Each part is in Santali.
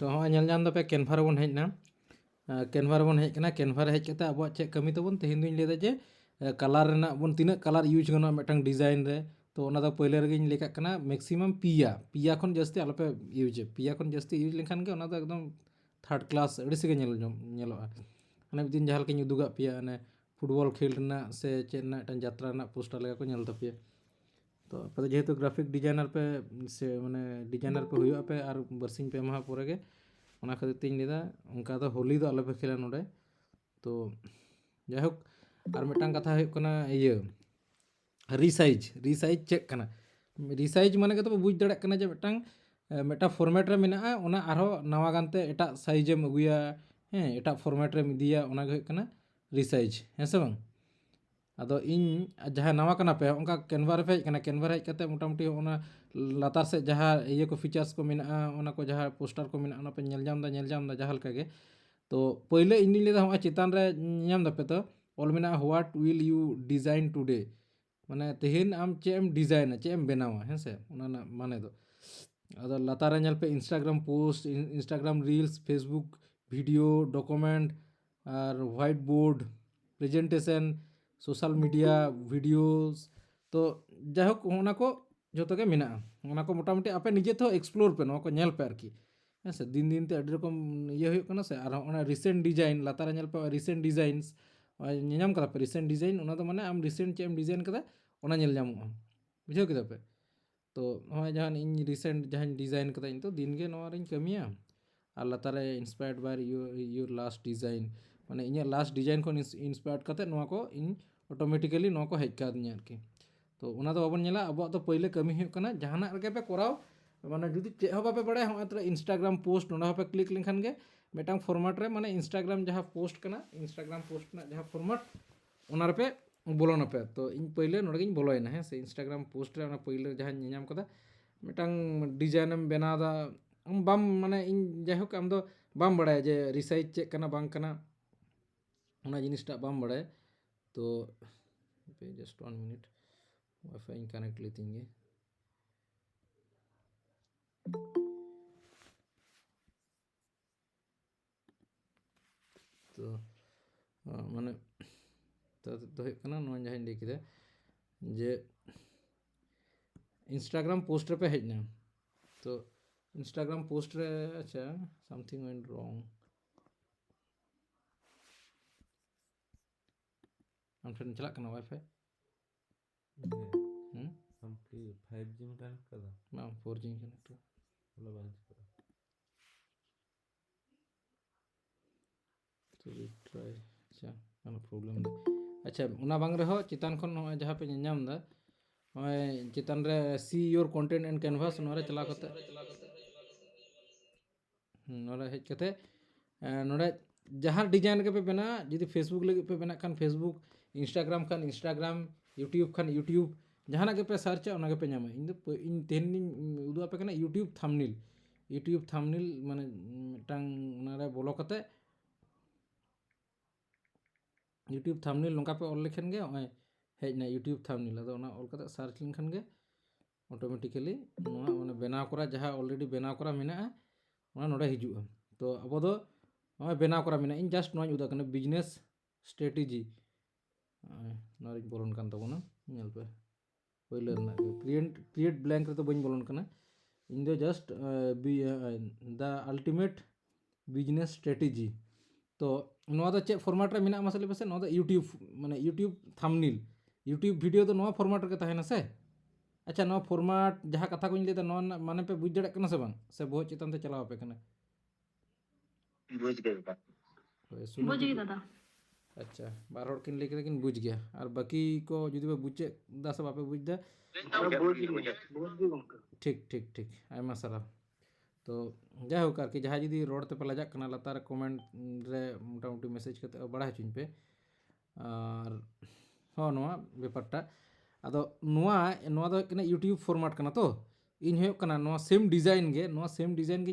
तो हाँ ñel ñam दापे कैनवा रे बन हेजना कैनवा रे बन हेज कना कैनवा रे हेज कते अब चेक कमी तबन तेहिन दुñ लेदा जे कलर रेना बन तीना कलर यूज गना मिटang डिजाइन रे तो ओना दा पहिले रेगिñ लेका कना मैक्सिमम पिया खन जस्ती आलोपे यूज पिया खन जस्ती यूज लेखान के ओना दा एकदम थर्ड क्लास अड़ी से ñeloa ane दिन जहाल के उदुगा पिया ane फुटबॉल खेल रेना से चेना मिटang यात्रा रेना पोस्टर लेका को ñel तापिया तो आप जेहेतु ग्राफिक डिजाइनर पे से माने डिजाइनर पे हुआ पे और बरसिंग पे एमा पोरे के ओना खातिर तीन लेदा उनका तो होली दो आलोपे खेला नोडे तो जायहोक और मिटang कथा हुई कना ये रिसाइज चेक कना रिसाइज माने के तो बुझ दड़े कना जे मिटang फॉर्मेट रे मेना ओना आरो नवा गानते एटा साइजेम अगुया हैं एटा फॉर्मेट रे मिदिया ओना के कना रिसाइज हैं से बांग अदो इन जहाँ नवा कना पे उनका कैनवा रे हेज कना कैनवा रे हेज कते मोटामुटी ओना लातार से जहाँ ये को फीचर्स को मेना ओना को जहाँ पोस्टर को मेना ओना पे ñel जाम दा जहाँ लका गे तो पहिले इन लेदा हम चितान रे ñam दापे तो ऑल मेना what will you design today माने तेहिन आम चेम डिजाइन चेम बनावा हैं से ओना माने दो अदो लातार ñel पे Instagram post Instagram reels Facebook video document और whiteboard presentation social media videos तो जायहोक ओना को जोतो के मेना ओना को मोटामुटी आपे निजे तो एक्सप्लोर पे नो को ñel पे आरकी हैं से दिन दिन ते अडी रकम ये हुई कना से और ओना रिसेंट डिजाइन लातार ñel पे रिसेंट डिजाइन्स ñam कदा पे रिसेंट डिजाइन ओना तो माने आम रिसेंट चेम डिजाइन कदा ओना ñel ñamoa बुझाव केदा पे तो हाँ जहाँ इन रिसेंट जहाँ डिजाइन कदा इन तो दिन के नवा रिन कमिया और लातार inspired by your last design माने इन लास्ट डिजाइन को इंस्पायर्ड कते नवा को इन ऑटोमेटिकली नवा को हेज कादिया आरकी तो ओना तो बाबन ñela अब तो पहले कमी हुई कना जहाना रगे पे कराव माने जुदी चे हो बापे बड़ाय हम तो इंस्टाग्राम पोस्ट ओना पे क्लिक लेखान गे मिटang फॉर्मेट रे माने इंस्टाग्राम जहाँ पोस्ट कना इंस्टाग्राम पोस्ट ना जहाँ फॉर्मेट ओना रे पे बोलोना पे तो इन पहले नोडे गिन बोलोयना है से इंस्टाग्राम पोस्ट रे ओना पहले जहाँ ñam कदा मिटang डिजाइनम बनादा बाम माने इन जायहोक आम दो बाम बड़ाय जे रिसाइज चेक कना बांग कना ओना जिनिसटा बाम बड़ाय तो जस्ट 1 मिनट वाईफाई इन कनेक्ट लेतिंगे तो माने तो कना नो जहाँ लई केदा जे इंस्टाग्राम पोस्ट पे हेजना तो इंस्टाग्राम पोस्ट रे अच्छा समथिंग वेंट रॉन्ग हम ठन चला कना वाईफाई कंप्लीट 5G में कनेक्ट कर दो ना 4G कनेक्ट बोला बंद करो तो ट्राई अच्छा कना प्रॉब्लम दे अच्छा उना बांग रहो चितान खन जहाँ पे ñam दा चितान रे see your content and canvas नोरे चला कते नोरे हेज कते नोरे जहाँ डिजाइन के पे बना जुदी फेसबुक लगे पे बना Khan Facebook Instagram Khan Instagram YouTube Khan YouTube जहाँ के पे सर्च ओना के पे ñama इन दो इन तेहन उदुआ पे कना यूट्यूब थंबनेल माने मिटang ओना रे बोलो कते यूट्यूब थंबनेल नोका पे ऑल लेखन गे ओय हेजना यूट्यूब थंबनेल अदो ओना ऑल कते सर्च लेखन गे ऑटोमेटिकली नोआ माने बनाव करा जहाँ ऑलरेडी बनाव करा मेना ओना नोडे हिजुआ तो अब दो ओय बनाव करा मेना इन जस्ट नोआ उदा कना बिजनेस स्ट्रेटेजी नोरे बोलन कान तबोना ñel पे पहिले ना क्रिएट ब्लैंक रे तो बइन बोलन कना इन दो just the ultimate business strategy तो नोआ दो चे फॉर्मेट रे मेना मसले पे से नोआ दो यूट्यूब माने यूट्यूब थंबनेल यूट्यूब वीडियो तो नोआ फॉर्मेट रे ताहेना से अच्छा नोआ फॉर्मेट जहाँ कथा को लेदा नोआ माने पे बुझ दड़े कना से बांग से बहुत चितान ते चलाव पे कना बुझ गए बा बुझ गई दादा अच्छा बार हड़ किन लेके किन बुझ गया और बाकी को जुदी पे बुझे दा से बापे बुझ दा ठीक ठीक ठीक आयमा सारा तो जायहोक आरकी जहाँ जुदी रोड ते पे लजाक कना लातार कमेंट रे मोटामुटी मैसेज कते बड़ा हचुኝ पे और हाँ नोआ बेपारटा अदो नोआ दो कना यूट्यूब फॉर्मेट कना तो इन होय कना नोआ सेम डिजाइन गे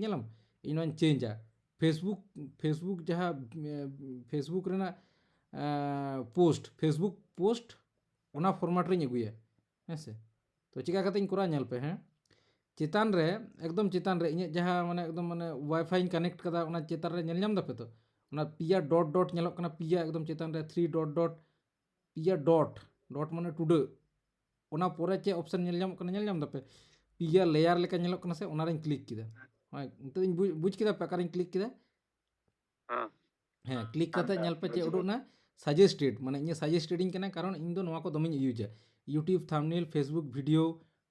ñelam इन नोन चेंजा फेसबुक जहाँ फेसबुक रेना फेसबुक पोस्ट ओना फॉर्मेट रे अगुया हैं से तो चिका कते करा ñel पे हैं चेतान रे एकदम चेतान रे इᱧ जहाँ माने एकदम माने वाईफाई कनेक्ट कदा ओना चेतान रे ñel ñam दापे तो ओना पिया डॉट डॉट ñेलोग कना पिया एकदम चेतान रे 3 डॉट डॉट पिया डॉट डॉट माने टुडा ओना पोरे चे ऑप्शन ñel ñam कना ñel ñam दापे पिया लेयर लेका ñेलोग कना से ओना रेñ क्लिक किदा हाय नितो इन बुझ किदा पे कारिñ क्लिक किदा हाँ हाँ क्लिक हाँ करते हाँ, ñel पे चे बुझ उडुक गए। ना सजेस्टेड माने इᱧ सजेस्टेड इñ कना कारण इñ दो नोवा को दमिñ use YouTube thumbnail Facebook video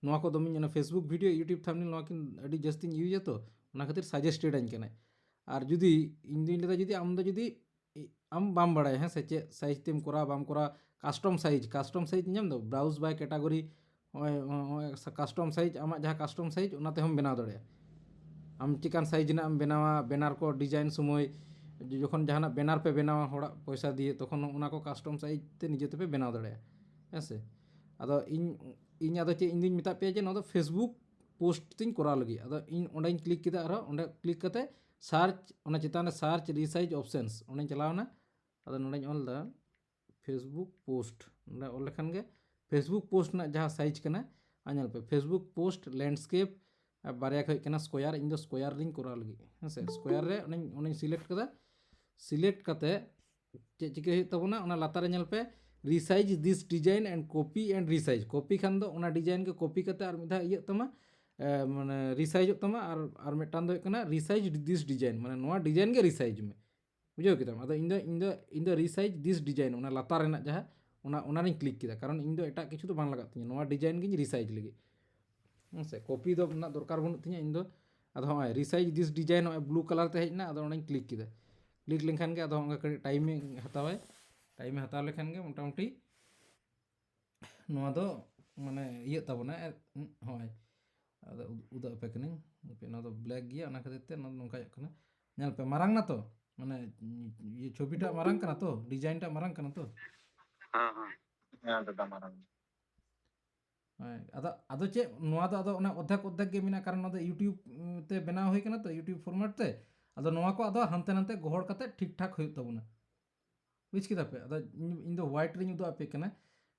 नोवा को दमिñ ना फेसबुक वीडियो यूट्यूब थंबनेल नोवा किन अडी जस्तिñ यूज तो ओना खातिर सजेस्टेड आñ कना और जुदी इñ दुñ लेदा जुदी आम दो जुदी आम बाम बाड़ाय हाँ से चे साइज तेम करा बाम करा कास्टम साइज ñam दो browse by category custom size आमाग जहाँ कास्टम साइज ओना ते हम बनाव दाड़े आम चिकान साइज ना बनावा बैनर को डिजाइन समय যখন জাহানা ব্যানার পে বেনাওয়া হড়া পয়সা দিয়ে তখন ওনা কো কাস্টম সাইজ তে নিজেতে পে বেনাও দাড়ে হ্যাঁ আদো ইñ ইñ আদো চে ইñ দিন মেতা পে যে নদো ফেসবুক পোস্ট তিন করা লাগি আদো ইñ ওন্ডাইñ ক্লিক কিদা আর ওন্ডা ক্লিক কাতে সার্চ ওনা চেতানে সার্চ রিসাইজ অপশনস ওন্ডাইñ চালাওনা আদো নোডাইñ অল দা फेसबुक पोस्ट ओंडे ऑल लेखान गे फेसबुक पोस्ट ना जहाँ साइज कना आñal पे फेसबुक पोस्ट लैंडस्केप बारिया खै कना स्क्वायर इन दो स्क्वायर रिंग करा लगी हाँ से स्क्वायर रे ओनिñ सिलेक्ट कदा सिलेक्ट कते चे चिके हुई तबना ओना लातार रे ñel पे resize this design and copy and resize copy Khan दो ओना डिजाइन के कॉपी कते और मिधा इया तमा माने रिसाइज तमा और मिटान दो कना रिसाइज दिस डिजाइन माने नोआ डिजाइन के रिसाइज में बुझाव किदाम अदो इन दो रिसाइज दिस डिजाइन ओना लातार रेना जहाँ ओना रिंग क्लिक किदा कारण इन दो एटा किछु तो बांग लागत तिᱧ नोआ डिजाइन गिñ रिसाइज लगी से कॉपी दो ना दरकार बनुत तिᱧ इन दो अदो हय resize this design blue colour ते हेजना अदो ओनाñ क्लिक किदा क्लिक लेखान के अदो कड़ी टाइम हतावे टाइम हताव लेखान के मोटामुटी नोआ दो माने इया तबना हय अदो उदा पे कनिñ नोआ दो ब्लैक गिया ओना खातिर ते नोआ नोंका कना ñal पे मारांग ना तो माने ये छबिटा मारांग कना तो डिजाइन टा मारांग कना तो हाँ हाँ यहाँ दादा मारा अदो अदो चे नोआ दो अदो ओना अद्धेक अद्धेक गे मेना कारण नोआ यूट्यूब ते बनाव होय कना तो यूट्यूब फॉर्मेट ते अदो नोआ को अदो हानते नानते गोहड़ कते ठीक ठाक होय तबना बुझ किदा पे अदो इन दो व्हाइट रिंग उदो आपे कना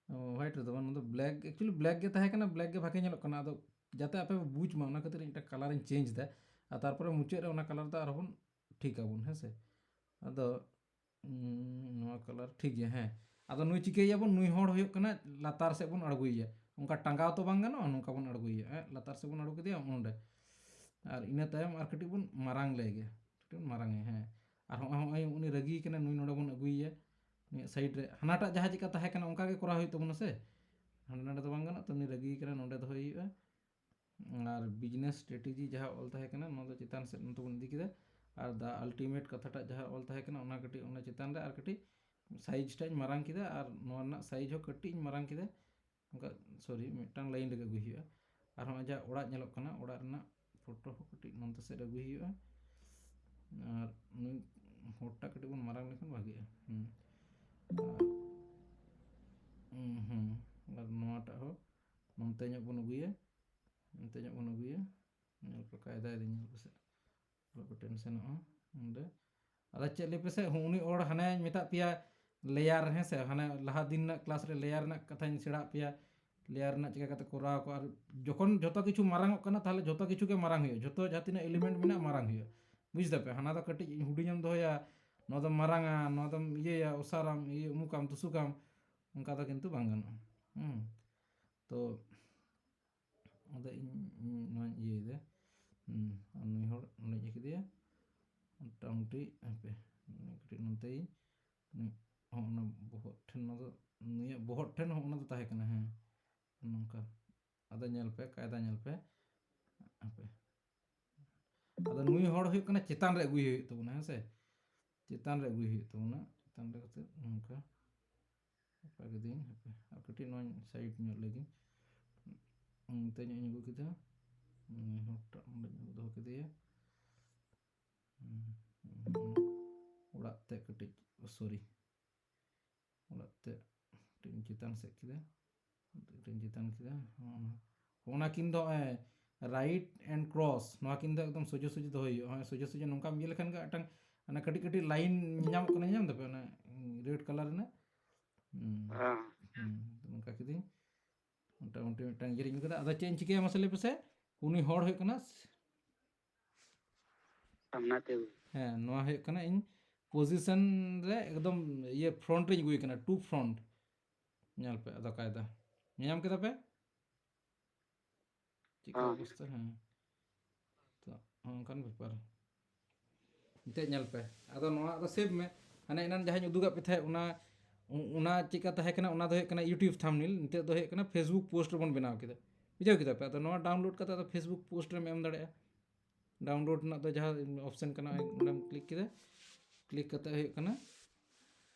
व्हाइट रे दो नो दो ब्लैक एक्चुअली ब्लैक गे ताहे कना ब्लैक गे भागे ñelok कना अदो जाते आपे बुझ मा ओना खातिर इटा कलर इन चेंज दा आ तारपरे मुचे रे ओना कलर दा आरबन ठीक आबन है से अदो नोआ कलर ठीक है हाँ अदो नुई चिकेयाबन नुई हड़ होय कना लातार से बन अड़गुइया उनका टांगाव तो बांग गानो नोंका बन अड़गुइया लातार से बन अड़गु केदिया ओंडे और इना तायम आर कटी बन मारांग लेगे कटी मारांग है और हय उनी रगी कना नुई नोडे बन अगुइया नुई साइड रे हनाटा जहाँ चिका ताहे कना उनका के करा होय तबना से हांडे नाडे तो बांग गानो तो उनी रगी कना नोडे दो होय और बिजनेस स्ट्रेटेजी जहाँ ऑल ताहे कना नो दो चितान से नो तो बन इदी किदा और द अल्टीमेट कथाटा जहाँ ऑल ताहे कना ओना कटी ओना चितान रे और कटी साइज टाइम मारांग किदा और नोआ ना साइज हो कटी मारांग किदा उनका सॉरी मिटांग लाइन लगे अगुई हुआ और हम जहाँ ओड़ा ñelok कना ओड़ा रना फोटो हो कटी नोंते से अगुई हुआ और नुई होटा कटी बन मारांग लेखन भागेआ और नोआटा हो नोंते ñok बन अगुइया नोंते ñok बन अगुइया ñel पे कायदा दिन ñel पे को टेंशन हो ओंडे अदा चे ले पे से उनी ओड़ हने मेता पिया लेयर है से हने लहा दिन ना क्लास रे लेयर ना कथाñ सेड़ा पिया लेयर ना चिका कते कोराव को और जखन जतो किछु मारांग कना ताहले जतो किछु के मारांग हुयो जतो जातिना एलिमेंट मेना मारांग हुयो बुझ दपे हना दो कटी हुडिñam दोया नो दम मारांगा नो दम इया ओसाराम ये उमुकाम तुसुकाम उनका तो किंतु बांग गानो तो अदा इन नो ये दे नुई हड़ नुई इकदिया मोटामुटी पे कटी नोंते होना बहुत ठेन नो नुई बहुत ठेन होना तो ताहे कना है नोंका अदा ñel पे कायदा ñel पे पे अदा नुई हड़ हुई कना चेतान रे अगुई हुई तबना है से चेतान रे अगुई हुई तबना चेतान रे कते नोंका पागे दिन पे और कटी नो साइड ñel लगी ते ñi अगु किदा हटा ओंडे दो केदिया ओड़ा ते कटी सॉरी ओड़ा ते टिन चेतान से किदा टिन चेतान किदा ओना किन दो राइट एंड क्रॉस नोआ किन दो एकदम सोजो सोजो दो होय सोजो सोजो नोंका मिय लेखान का अटंग अना कटी कटी लाइन ñam कना ñam दपे ना रेड कलर ना नोंका किदिन मोटामुटी मिटांग जेरिñ कदा अदा चेन चिके मसले पे से ᱩᱱᱤ ᱦᱚᱲ ᱦᱩᱭᱩᱜ ᱠᱟᱱᱟ सामनाते हुए ᱦᱮᱸ ᱱᱚᱣᱟ ᱦᱩᱭᱩᱜ ᱠᱟᱱᱟ ᱤᱧ ᱯᱚজিশন ᱨᱮ ᱮᱠᱫᱚম ᱤᱭᱟᱹ ᱯᱷᱨᱚন্ট ᱨᱮᱧ ᱟᱹᱜᱩᱭ ᱠᱟᱱᱟ টু ফ্রন্ট ᱧᱮᱞ ᱯᱮ ᱟᱫᱚ ᱠᱟᱭᱫᱟ ᱧᱟᱢ ᱠᱮᱫᱟ ᱯᱮ ᱪᱮᱫᱠᱟ हाँ ᱚᱵᱚᱥᱛᱟ ᱦᱮᱸ ᱛᱚ ᱚᱱᱠᱟᱱ ᱵᱮᱯᱟর ᱱᱤᱛᱚᱜ ᱧᱮल ᱯᱮ ᱟᱫᱚ ᱱᱚᱣᱟ ᱟᱫᱚ ᱥᱮᱵᱷ ᱢᱮ ᱦᱟᱱᱮ ᱮᱱᱟᱱ ᱡᱟᱦᱟᱸᱧ ᱩᱫᱩᱜᱟᱫ ᱯᱮ ᱛᱟᱦᱮᱸᱫ ᱚᱱᱟ ᱪᱮᱫᱠᱟ ᱛᱟᱦᱮᱸ ᱠᱟᱱᱟ ᱚᱱᱟ ᱫᱚ ᱦᱩᱭᱩᱜ ᱠᱟᱱᱟ ᱤᱭᱩᱴᱩᱵᱽ ᱛᱷᱟᱢᱵᱱᱮᱞ ᱱᱤᱛᱚᱜ ᱫᱚ ᱦᱩᱭᱩᱜ ᱠᱟᱱᱟ ᱯᱷᱮᱥᱵᱩᱠ ᱯᱳᱥᱴ ᱨᱮᱵᱚᱱ ᱵᱮᱱᱟᱣ ᱠᱮᱫᱟ ᱵᱩᱡᱷᱟᱹᱣ ᱠᱮᱫᱟ ᱯᱮ ᱟᱫᱚ ᱱᱚᱣᱟ ᱰᱟᱣᱩᱱᱞᱳᱰ ᱠᱟᱛᱮ ᱟᱫᱚ ᱯᱷᱮᱥᱵᱩᱠ ᱯᱳᱥᱴ ᱨᱮᱢ ᱮᱢ ᱫᱟᱲᱮᱭᱟᱜᱼᱟ ᱰᱟᱣᱩᱱᱞᱳᱰ ᱨᱮᱱᱟᱜ ᱫᱚ ᱡᱟᱦᱟᱸ ᱚᱯᱥᱮᱱ ᱠᱟᱱᱟ ᱚᱸᱰᱮᱢ ᱠᱞᱤᱠ ᱠᱮᱫᱟ ᱠᱞᱤᱠ ᱠᱟᱛᱮ ᱦᱩᱭᱩᱜ ᱠᱟᱱᱟ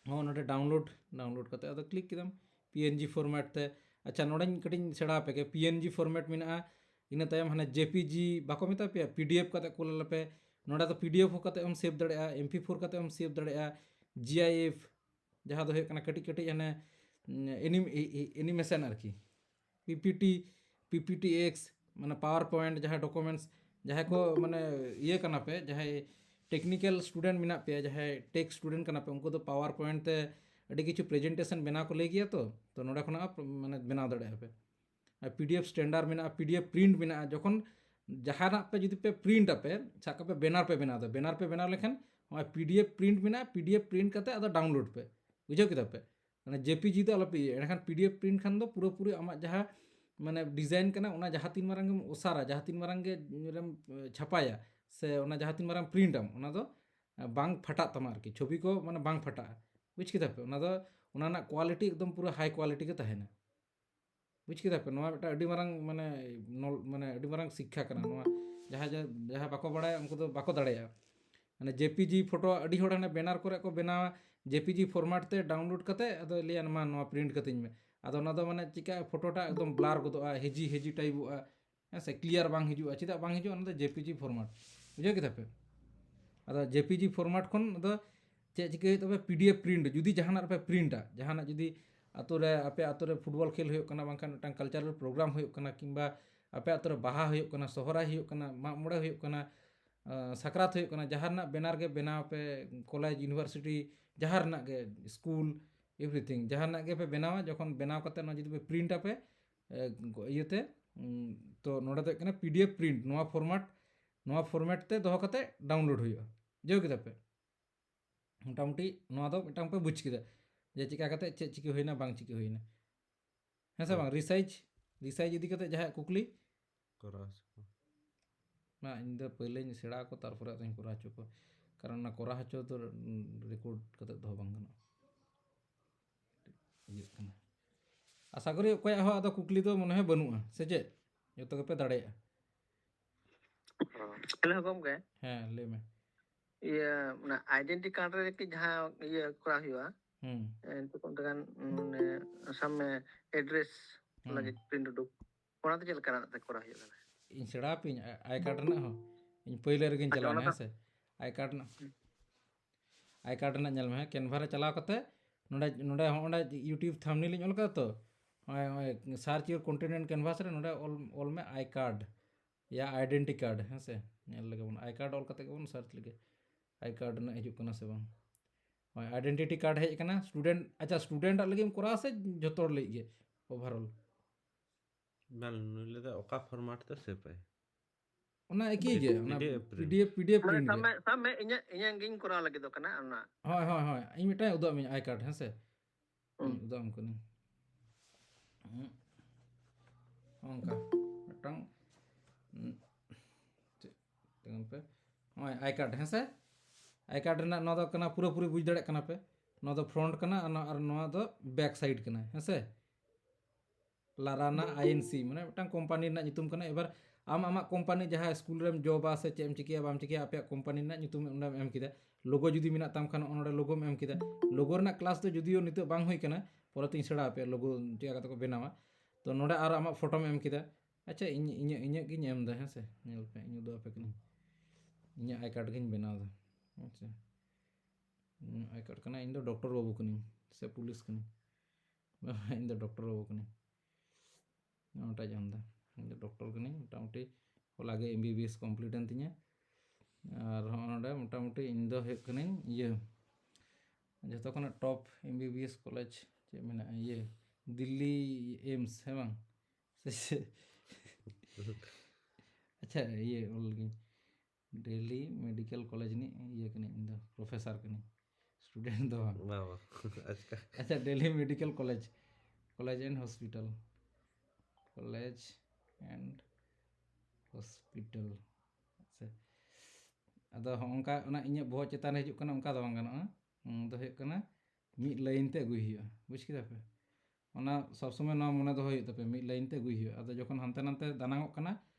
ᱦᱚᱸ ᱱᱚᱰᱮ ᱰᱟᱣᱩᱱᱞᱳᱰ ᱠᱟᱛᱮ ᱟᱫᱚ ᱠᱞᱤᱠ ᱠᱮᱫᱟᱢ PNG ᱯᱷᱚᱨᱢᱮᱴ ᱛᱮ ᱟᱪᱪᱷᱟ ᱱᱚᱰᱮᱧ ᱠᱟᱹᱴᱤᱡ ᱤᱧ ᱥᱮᱬᱟ ᱟᱯᱮ ᱜᱮ PNG ᱯᱷᱚᱨᱢᱮᱴ ᱢᱮᱱᱟᱜᱼᱟ ᱤᱱᱟᱹ ᱛᱟᱭᱚᱢ ᱦᱟᱱᱮ JPG ᱵᱟᱠᱚ ᱢᱮᱛᱟ ᱯᱮᱭᱟ PDF ᱠᱟᱛᱮ ᱠᱩᱞᱟᱯᱮ ᱱᱚᱰᱮ ᱫᱚ PDF ᱦᱚᱸ ᱠᱟᱛᱮ ᱮᱢ ᱥᱮᱵᱷ ᱫᱟᱲᱮᱭᱟᱜᱼᱟ MP4 ᱠᱟᱛᱮ ᱮᱢ ᱥᱮᱵᱷ ᱫᱟᱲᱮᱭᱟᱜᱼᱟ GIF ᱡᱟᱦᱟᱸ ᱫᱚ ᱦᱩᱭᱩᱜ ᱠᱟᱱᱟ ᱠᱟᱹᱴᱤᱡ ᱠᱟᱹᱴᱤᱡ ᱦᱟᱱᱮ ᱮᱱᱤᱢᱮᱥᱚᱱ ᱟᱨᱠि PPTX মানে পাওয়ার পয়েন্ট ᱡᱟᱦᱟᱸ ᱰᱚᱠᱩᱢᱮন্ᱴᱥ ᱡᱟᱦᱟᱸᱭ ᱠᱚ ᱢᱟᱱᱮ ᱤᱭᱟᱹ ᱠᱟᱱᱟ ᱯᱮ ᱡᱟᱦᱟᱸᱭ ᱴᱮᱠᱱᱤᱠᱮᱞ ᱥᱴᱩᱰᱮন্ট ᱢᱮᱱᱟᱜ ᱯᱮᱭᱟ ᱡᱟᱦᱟᱸᱭ ᱴᱮᱠ ᱥᱴᱩᱰᱮন্ট ᱠᱟᱱᱟ ᱯᱮ ᱩᱱᱠᱩ ᱫᱚ ᱯᱟᱣᱟᱨ ᱯᱚᱭᱮন্ᱴ ᱛᱮ ᱟᱹᱰᱤ ᱠᱤᱪᱷᱩ ᱯᱨᱮᱡᱮᱱᱴᱮᱥᱚᱱ ᱵᱮᱱᱟᱣ ᱠᱚ ᱞᱟᱹᱭ ᱜᱮᱭᱟ ᱛᱚ ᱱᱚᱰᱮ ᱠᱷᱚᱱᱟᱜ ᱢᱟᱱᱮ ᱵᱮᱱᱟᱣ ᱫᱟᱲᱮᱭᱟᱜᱼᱟ ᱯᱮ আর PDF স্ট্যান্ডার মেনা PDF প্রিন্ট মেনা যখন জাহানাক পে যদি পে প্রিন্ট আপে সাকা পে ব্যানার পে বেনা দে ব্যানার পে বেনাও লেখান হয় PDF প্রিন্ট মেনা PDF প্রিন্ট কাতে আদা ডাউনলোড পে বুঝাও কিতা পে মানে JPG তে আলো পে এখান PDF প্রিন্ট খান দো পুরো পুরি আমা যাহা মানে ডিজাইন কানা ওনা যাহা তিন মারাং গেম ওসারা যাহা তিন মারাং গে রেম ছাপায়া সে ওনা যাহা তিন মারাং প্রিন্ট আম ওনা দো বাং ফাটা তামা আর কি ছবি को মানে বাং ফাটা বুঝ কিতা পে ওনা দো ওনা না কোয়ালিটি একদম পুরো হাই কোয়ালিটি কে তাহেনা বুঝ কিতা পে নোয়া একটা আᱹᱰᱤ মারাং মানে মানে আᱹᱰᱤ মারাং শিক্ষা কানা নোয়া যাহা বাকো বাড়ায় উनको দो বাকো দাড়ায়া মানে JPG ফটো আᱹᱰᱤ হড় হানে ব্যানার করে को বেনাওয়া JPG ফরম্যাট তে ডাউনলোড কাতে আদো লিয়ান মা নোয়া প্রিন্ট কাতেኝ মে আদো ওনা দো মানে চিকা ফটোটা একদম ব্লার গদোয়া হেজি হেজি টাইপোয়া হ্যাঁ সে ক্লিয়ার বাং হিজুয়া চিদা বাং হিজুয়া ওনা দো JPG ফরম্যাট বুঝাও কিতা পে আদো JPG ফরম্যাট খন আদো ᱪᱮᱫ ᱪᱤᱠᱟᱹ ᱦᱩᱭᱩᱜ ᱛᱟᱯᱮ PDF ᱯᱨᱤᱱᱴ ᱡᱩᱫᱤ ᱡᱟᱦᱟᱱᱟᱜ ᱯᱮ ᱯᱨᱤᱱᱴᱟ ᱡᱟᱦᱟᱱᱟᱜ ᱡᱩᱫᱤ ᱟᱛᱳ ᱨᱮ ᱟᱯᱮ ᱟᱛᱳ ᱨᱮ ᱯᱷᱩᱴᱵᱚᱞ ᱠᱷᱮᱞ ᱦᱩᱭᱩᱜ ᱠᱟᱱᱟ ᱵᱟᱝᱠᱷᱟᱱ ᱢᱤᱫᱴᱟᱝ ᱠᱟᱞᱪᱟᱨᱟᱞ ᱯᱨᱳᱜᱨᱟᱢ ᱦᱩᱭᱩᱜ ᱠᱟᱱᱟ ᱠᱤᱝᱵᱟ ᱟᱯᱮ ᱟᱛᱳ ᱨᱮ ᱵᱟᱦᱟ ᱦᱩᱭᱩᱜ ᱠᱟᱱᱟ ᱥᱚᱦᱨᱟᱭ ᱦᱩᱭᱩᱜ ᱠᱟᱱᱟ ᱢᱟᱜ ᱢᱚᱬᱮ ᱦᱩᱭᱩᱜ ᱠᱟᱱᱟ ᱥᱟᱠᱨᱟᱛ ᱦᱩᱭᱩᱜ ᱠᱟᱱᱟ ᱡᱟᱦᱟᱱᱟᱜ ᱵᱮᱱᱟᱨ ᱜᱮ ᱵᱮᱱᱟᱣ ᱯᱮ ᱠᱚᱞᱮᱡᱽ ᱤᱭᱩᱱᱤᱵᱷᱟᱨᱥᱤᱴᱤ ᱡᱟᱦᱟᱱᱟᱜ ᱜᱮ ᱥᱠᱩᱞ ᱮᱵᱷᱨᱤথিং ᱡᱟᱦᱟᱱᱟᱜ ᱜᱮ ᱯᱮ ᱵᱮᱱᱟᱣᱟ ᱡᱚᱠᱷᱚᱱ ᱵᱮᱱᱟᱣ ᱠᱟᱛᱮ ᱚᱱᱟ ᱡᱩᱫᱤ ᱯᱮ ᱯᱨᱤᱱᱴ ᱟᱯᱮ ᱤᱭᱟᱹᱛᱮ ᱛᱚ ᱱᱚᱰᱮ ᱫᱚ ᱦᱩᱭᱩᱜ ᱠᱟᱱᱟ PDF ᱯᱨᱤᱱᱴ ᱱᱚᱣᱟ ᱯᱷᱚᱨᱢᱮᱴ ᱛᱮ ᱫᱚᱦᱚ ᱠᱟᱛᱮ ᱰᱟᱣᱩᱱᱞᱳᱰ ᱦᱩᱭᱩᱜᱼᱟ ᱡᱮᱣ ᱠᱮᱫᱟ ᱯᱮ মোটামুটি নোয়া দো মিটাং পে বুঝ কিদা যে চিকা কাতে চে চিকি হইনা বাং চিকি হইনা হ্যাঁ সে বাং রিসাইজ ইদি কাতে যাহা কুকলি করা আছে না ইন দো পহলেኝ সেড়া কো তারপরে আদোኝ করা হচো কো কারণ না করা হচো তো রেকর্ড কাতে দো বাং গানো ইয়ে কানা আশা করি অকয়া হো আদো কুকলি দো মনে হয় বানুয়া সে চে যত কে পে দাড়েয়া हेलो गमके হ্যাঁ লে মে iya na identity card re ki jaha iya kora huwa হুম itu kan samme address lagi print uduk ona te chel kana te kora huwa kana ᱤᱧ ᱥᱮᱬᱟ ᱟᱯᱮᱧ ᱟᱭ ᱠᱟᱨᱰ ᱨᱮᱱᱟᱜ ᱦᱚᱸ ᱤᱧ ᱯᱳᱭᱞᱳ ᱨᱮᱜᱮᱧ ᱪᱟᱞᱟᱣᱱᱟ ᱦᱮᱸ ᱥᱮ ᱟᱭ ᱠᱟᱨᱰ ᱨᱮᱱᱟᱜ ᱧᱮᱞ ᱢᱮ ᱠᱮᱱভᱟ ᱨᱮ ᱪᱟᱞᱟᱣ ᱠᱟᱛᱮ ᱱᱚᱰᱮ ᱦᱚᱸ ᱤᱭᱩᱴᱩᱵᱽ ᱛᱷᱟᱢᱵᱱᱮᱞ ᱤᱧ ᱚᱞ ᱠᱟᱫᱟ ᱛᱚ ᱱᱚᱜᱼᱚᱭ ᱥᱟᱨᱪ ᱤᱭᱳᱨ ᱠᱚᱱᱴᱮᱱᱴ ᱠᱮᱱভাস ᱨᱮ ᱱᱚᱰᱮ ᱚᱞ ᱢᱮ ᱟᱭ ᱠᱟর্ড ᱭᱟ ᱟᱭᱰᱮᱱᱴᱤ ᱠᱟর্ড ᱦᱮᱸ ᱥᱮ ᱧᱮᱞ ᱞᱮᱜᱮ ᱵᱚᱱ ᱟᱭ ᱠᱟর্ড ᱚᱞ ᱠᱟᱛᱮ ᱜᱮᱵᱚᱱ ᱥᱟᱨᱪ ᱞᱮᱜᱮ আই কার্ড ᱨᱮᱱᱟᱜ ᱦᱤᱡᱩᱜ ᱠᱟᱱᱟ ᱥᱮ ᱵᱟᱝ ᱦᱳᱭ আইডেন্টিটি কার্ড ᱦᱮᱡ ᱠᱟᱱᱟ স্টুডেন্ট আচ্ছা স্টুডেন্ᱴᱟᱜ ᱞᱟᱹᱜᱤᱫ ᱮᱢ ᱠᱚᱨᱟᱣᱟ ᱥᱮ ᱡᱚᱛᱚ ᱦᱚᱲ ᱞᱟᱹᱜᱤᱫ ᱜᱮ ᱳভারঅল ᱵᱟᱝ ᱱᱩᱭ ᱞᱟᱹᱭᱫᱟ ᱚᱠᱟ ᱯᱷᱚᱨᱢᱟᱴ ᱛᱮ ᱥᱮᱯ ᱟᱭ ᱚᱱᱟ ᱮᱠᱤ ᱜᱮ ᱚᱱᱟ PDF PDF mane print ᱜᱮ samme inya ging kora lagi do kana ona ᱦᱳᱭ ᱤᱧ ᱢᱤᱫᱴᱟᱝ ᱩᱫᱩᱜ ᱟᱹᱢᱟᱹᱧ ᱟᱭ ᱠᱟর্ড ᱦᱮᱸ ᱥᱮ ᱩᱫᱩᱜ ᱟᱢ ᱠᱟᱹᱱᱟᱹᱧ ᱚᱱᱠᱟ ᱢᱤᱫᱴᱟᱝ ᱛᱮᱜᱟᱱ ᱯᱮ ᱱᱚᱜᱼᱚᱭ ᱟᱭ ᱠᱟর্ড ᱦᱮᱸ ᱥᱮ আই কার্ড ᱨᱮᱱᱟᱜ ᱱᱚᱣᱟ ᱫᱚ ᱠᱟᱱᱟ ᱯᱩᱨᱟᱹᱯᱩᱨᱤ ᱵᱩᱡᱽ ᱫᱟᱲᱮᱭᱟᱜ ᱠᱟᱱᱟ ᱯᱮ ᱱᱚᱣᱟ ᱫᱚ ᱯᱷᱨᱚᱱᱴ ᱠᱟᱱᱟ ᱟᱨ ᱱᱚᱣᱟ ᱫᱚ ᱵᱮᱠ ᱥᱟᱭᱤᱰ ᱠᱟᱱᱟ ᱦᱮᱸ ᱥᱮ লারানা INC মানে মিটাং কোম্পানি ᱨᱮᱱᱟᱜ ᱧᱩᱛᱩᱢ ᱠᱟᱱᱟ এবার আমাক কোম্পানি ᱡᱟᱦᱟᱸ স্কুল ᱨᱮᱢ ᱡᱚᱵᱟ ᱥᱮ ᱪᱮᱫ ᱮᱢ ᱪᱤᱠᱟᱹᱭᱟ ᱵᱟᱢ ᱪᱤᱠᱟᱹᱭᱟ ᱟᱯᱮᱭᱟᱜ ᱠᱳম্ᱯᱟᱱᱤ ᱨᱮᱱᱟᱜ ᱧᱩᱛᱩᱢ ᱚᱸᱰᱮᱢ ᱮᱢ ᱠᱮᱫᱟ ᱞᱳᱜᱳ ᱡᱩᱫᱤ ᱢᱮᱱᱟᱜ ᱛᱟᱢ ᱠᱷᱟᱱ ᱚᱸᱰᱮ ᱞᱳᱜᱳᱢ ᱮᱢ ᱠᱮᱫᱟ ᱞᱳᱜᱳ ᱨᱮᱱᱟᱜ ᱠᱞᱟᱥ ᱫᱚ ᱡᱩᱫᱤও ᱱᱤᱛᱚᱜ ᱵᱟᱝ ᱦᱩᱭ ᱠᱟᱱᱟ ᱯᱚᱨᱮᱛᱮᱧ ᱥᱮᱬᱟ ᱟᱯᱮᱭᱟ ᱞᱳᱜᱳ ᱪᱮᱫ ᱠᱟᱛᱮ ᱠᱚ ᱵᱮᱱᱟᱣᱟ ᱛᱚ ᱱᱚᱰᱮ ᱟᱨ ᱟᱢᱟᱜ ᱯᱷᱳᱴᱳᱢ ᱮᱢ ᱠᱮᱫᱟ ᱟᱪᱪᱷᱟ ᱤᱧᱟᱹᱜ ᱜᱤᱧ ᱮᱢ ᱮᱫᱟ ᱦᱮᱸ ᱥᱮ ᱧᱮᱞ ᱯᱮ ᱤᱧ ᱩᱫᱩᱜ ᱟᱯᱮ ᱠᱟᱹᱱᱟᱹᱧ ᱤᱧᱟᱹᱜ ᱟᱭ ᱠᱟর্ড ᱜᱤᱧ ᱵᱮᱱᱟᱣ ᱮᱫᱟ ᱟᱪᱪᱷᱟ ᱟᱭ ᱠᱟর্ড ᱠᱟᱱᱟ ᱤᱧ ᱫᱚ ᱰᱚᱠᱴᱚᱨ ᱵᱟᱹᱵᱩ ᱠᱟᱹᱱᱟᱹᱧ ᱥᱮ ᱯᱩᱞᱤᱥ ᱠᱟᱹᱱᱟᱹᱧ ᱤᱧ ᱫᱚ ᱰᱚᱠᱴᱚᱨ ᱵᱟᱹᱵᱩ ᱠᱟᱹᱱᱟᱹᱧ ᱱᱚᱣᱟᱴᱟᱜ ᱮᱢ ᱮᱫᱟ ᱤᱧ ᱫᱚ ᱰᱚᱠᱴᱚᱨ ᱠᱟᱹᱱᱟᱹᱧ ᱢᱳᱴᱟᱢᱩᱴᱤ ᱦᱚᱞᱟᱜᱮ MBBS ᱠᱚᱢᱯᱞᱤᱴ ᱮᱱ ᱛᱤᱧᱟᱹ ᱟᱨ ᱦᱚᱸ ᱱᱚᱰᱮ ᱢᱳᱴᱟᱢᱩᱴᱤ ᱤᱧ ᱫᱚ ᱦᱩᱭᱩᱜ ᱠᱟᱹᱱᱟᱹᱧ ᱤᱭᱟᱹ ᱡᱚᱛᱚ ᱠᱷᱚᱱᱟᱜ ᱴᱚᱯ MBBS ᱠᱚᱞᱮᱡᱽ ᱪᱮᱫ ᱢᱮᱱᱟᱜᱼᱟ ᱤᱭᱟᱹ দিল্লি এইমস হ্যাঁ বাং ᱟᱪᱪᱷᱟ ᱤᱭᱟᱹ ᱚᱞ ᱞᱮᱜᱤᱧ ᱫᱤᱞᱞᱤ ᱢᱮᱰᱤᱠᱮᱞ ᱠᱚᱞᱮᱡᱽ ᱨᱤᱱᱤᱡ ᱤᱭᱟᱹ ᱠᱟᱹᱱᱟᱹᱧ ᱤᱧ ᱫᱚ ᱯᱨᱚᱯᱷᱮᱥᱟᱨ ᱠᱟᱹᱱᱟᱹᱧ ᱥᱴᱩᱰᱮন্ট ᱫᱚ ᱵᱟᱝ বাবা আজকাল আচ্ছা Delhi medical college and hospital আচ্ছা ᱟᱫᱚ ᱦᱚᱸᱜᱼᱚᱝᱠᱟ ᱚᱱᱟ ᱤᱧᱟᱹᱜ ᱵᱚᱦᱚᱜ ᱪᱮᱛᱟᱱ ᱨᱮ ᱦᱤᱡᱩᱜ ᱠᱟᱱᱟ ᱚᱱᱠᱟ ᱫᱚ ᱵᱟᱝ ᱜᱟᱱᱚᱜᱼᱟ ᱫᱚ ᱦᱩᱭᱩᱜ ᱠᱟᱱᱟ ᱢᱤᱫ ᱞᱟᱭᱤᱱ ᱛᱮ ᱟᱹᱜᱩᱭ ᱦᱩᱭᱩᱜᱼᱟ ᱵᱩᱡᱽ ᱠᱮᱫᱟ ᱯᱮ ᱚᱱᱟ ᱥᱚᱵ ᱥᱚᱢᱚᱭ ᱱᱚᱣᱟ ᱢᱚᱱᱮ ᱫᱚᱦᱚᱭ ᱦᱩᱭᱩᱜ ᱛᱟᱯᱮ ᱢᱤᱫ ᱞᱟᱭᱤᱱ ᱛᱮ ᱟᱹᱜᱩᱭ ᱦᱩᱭᱩᱜᱼᱟ ᱟᱫᱚ ᱡᱚᱠᱷᱚᱱ ᱦᱟᱱᱛᱮ ᱱᱟᱱᱛᱮ ᱫᱟᱱᱟᱝᱚᱜ ᱠᱟᱱᱟ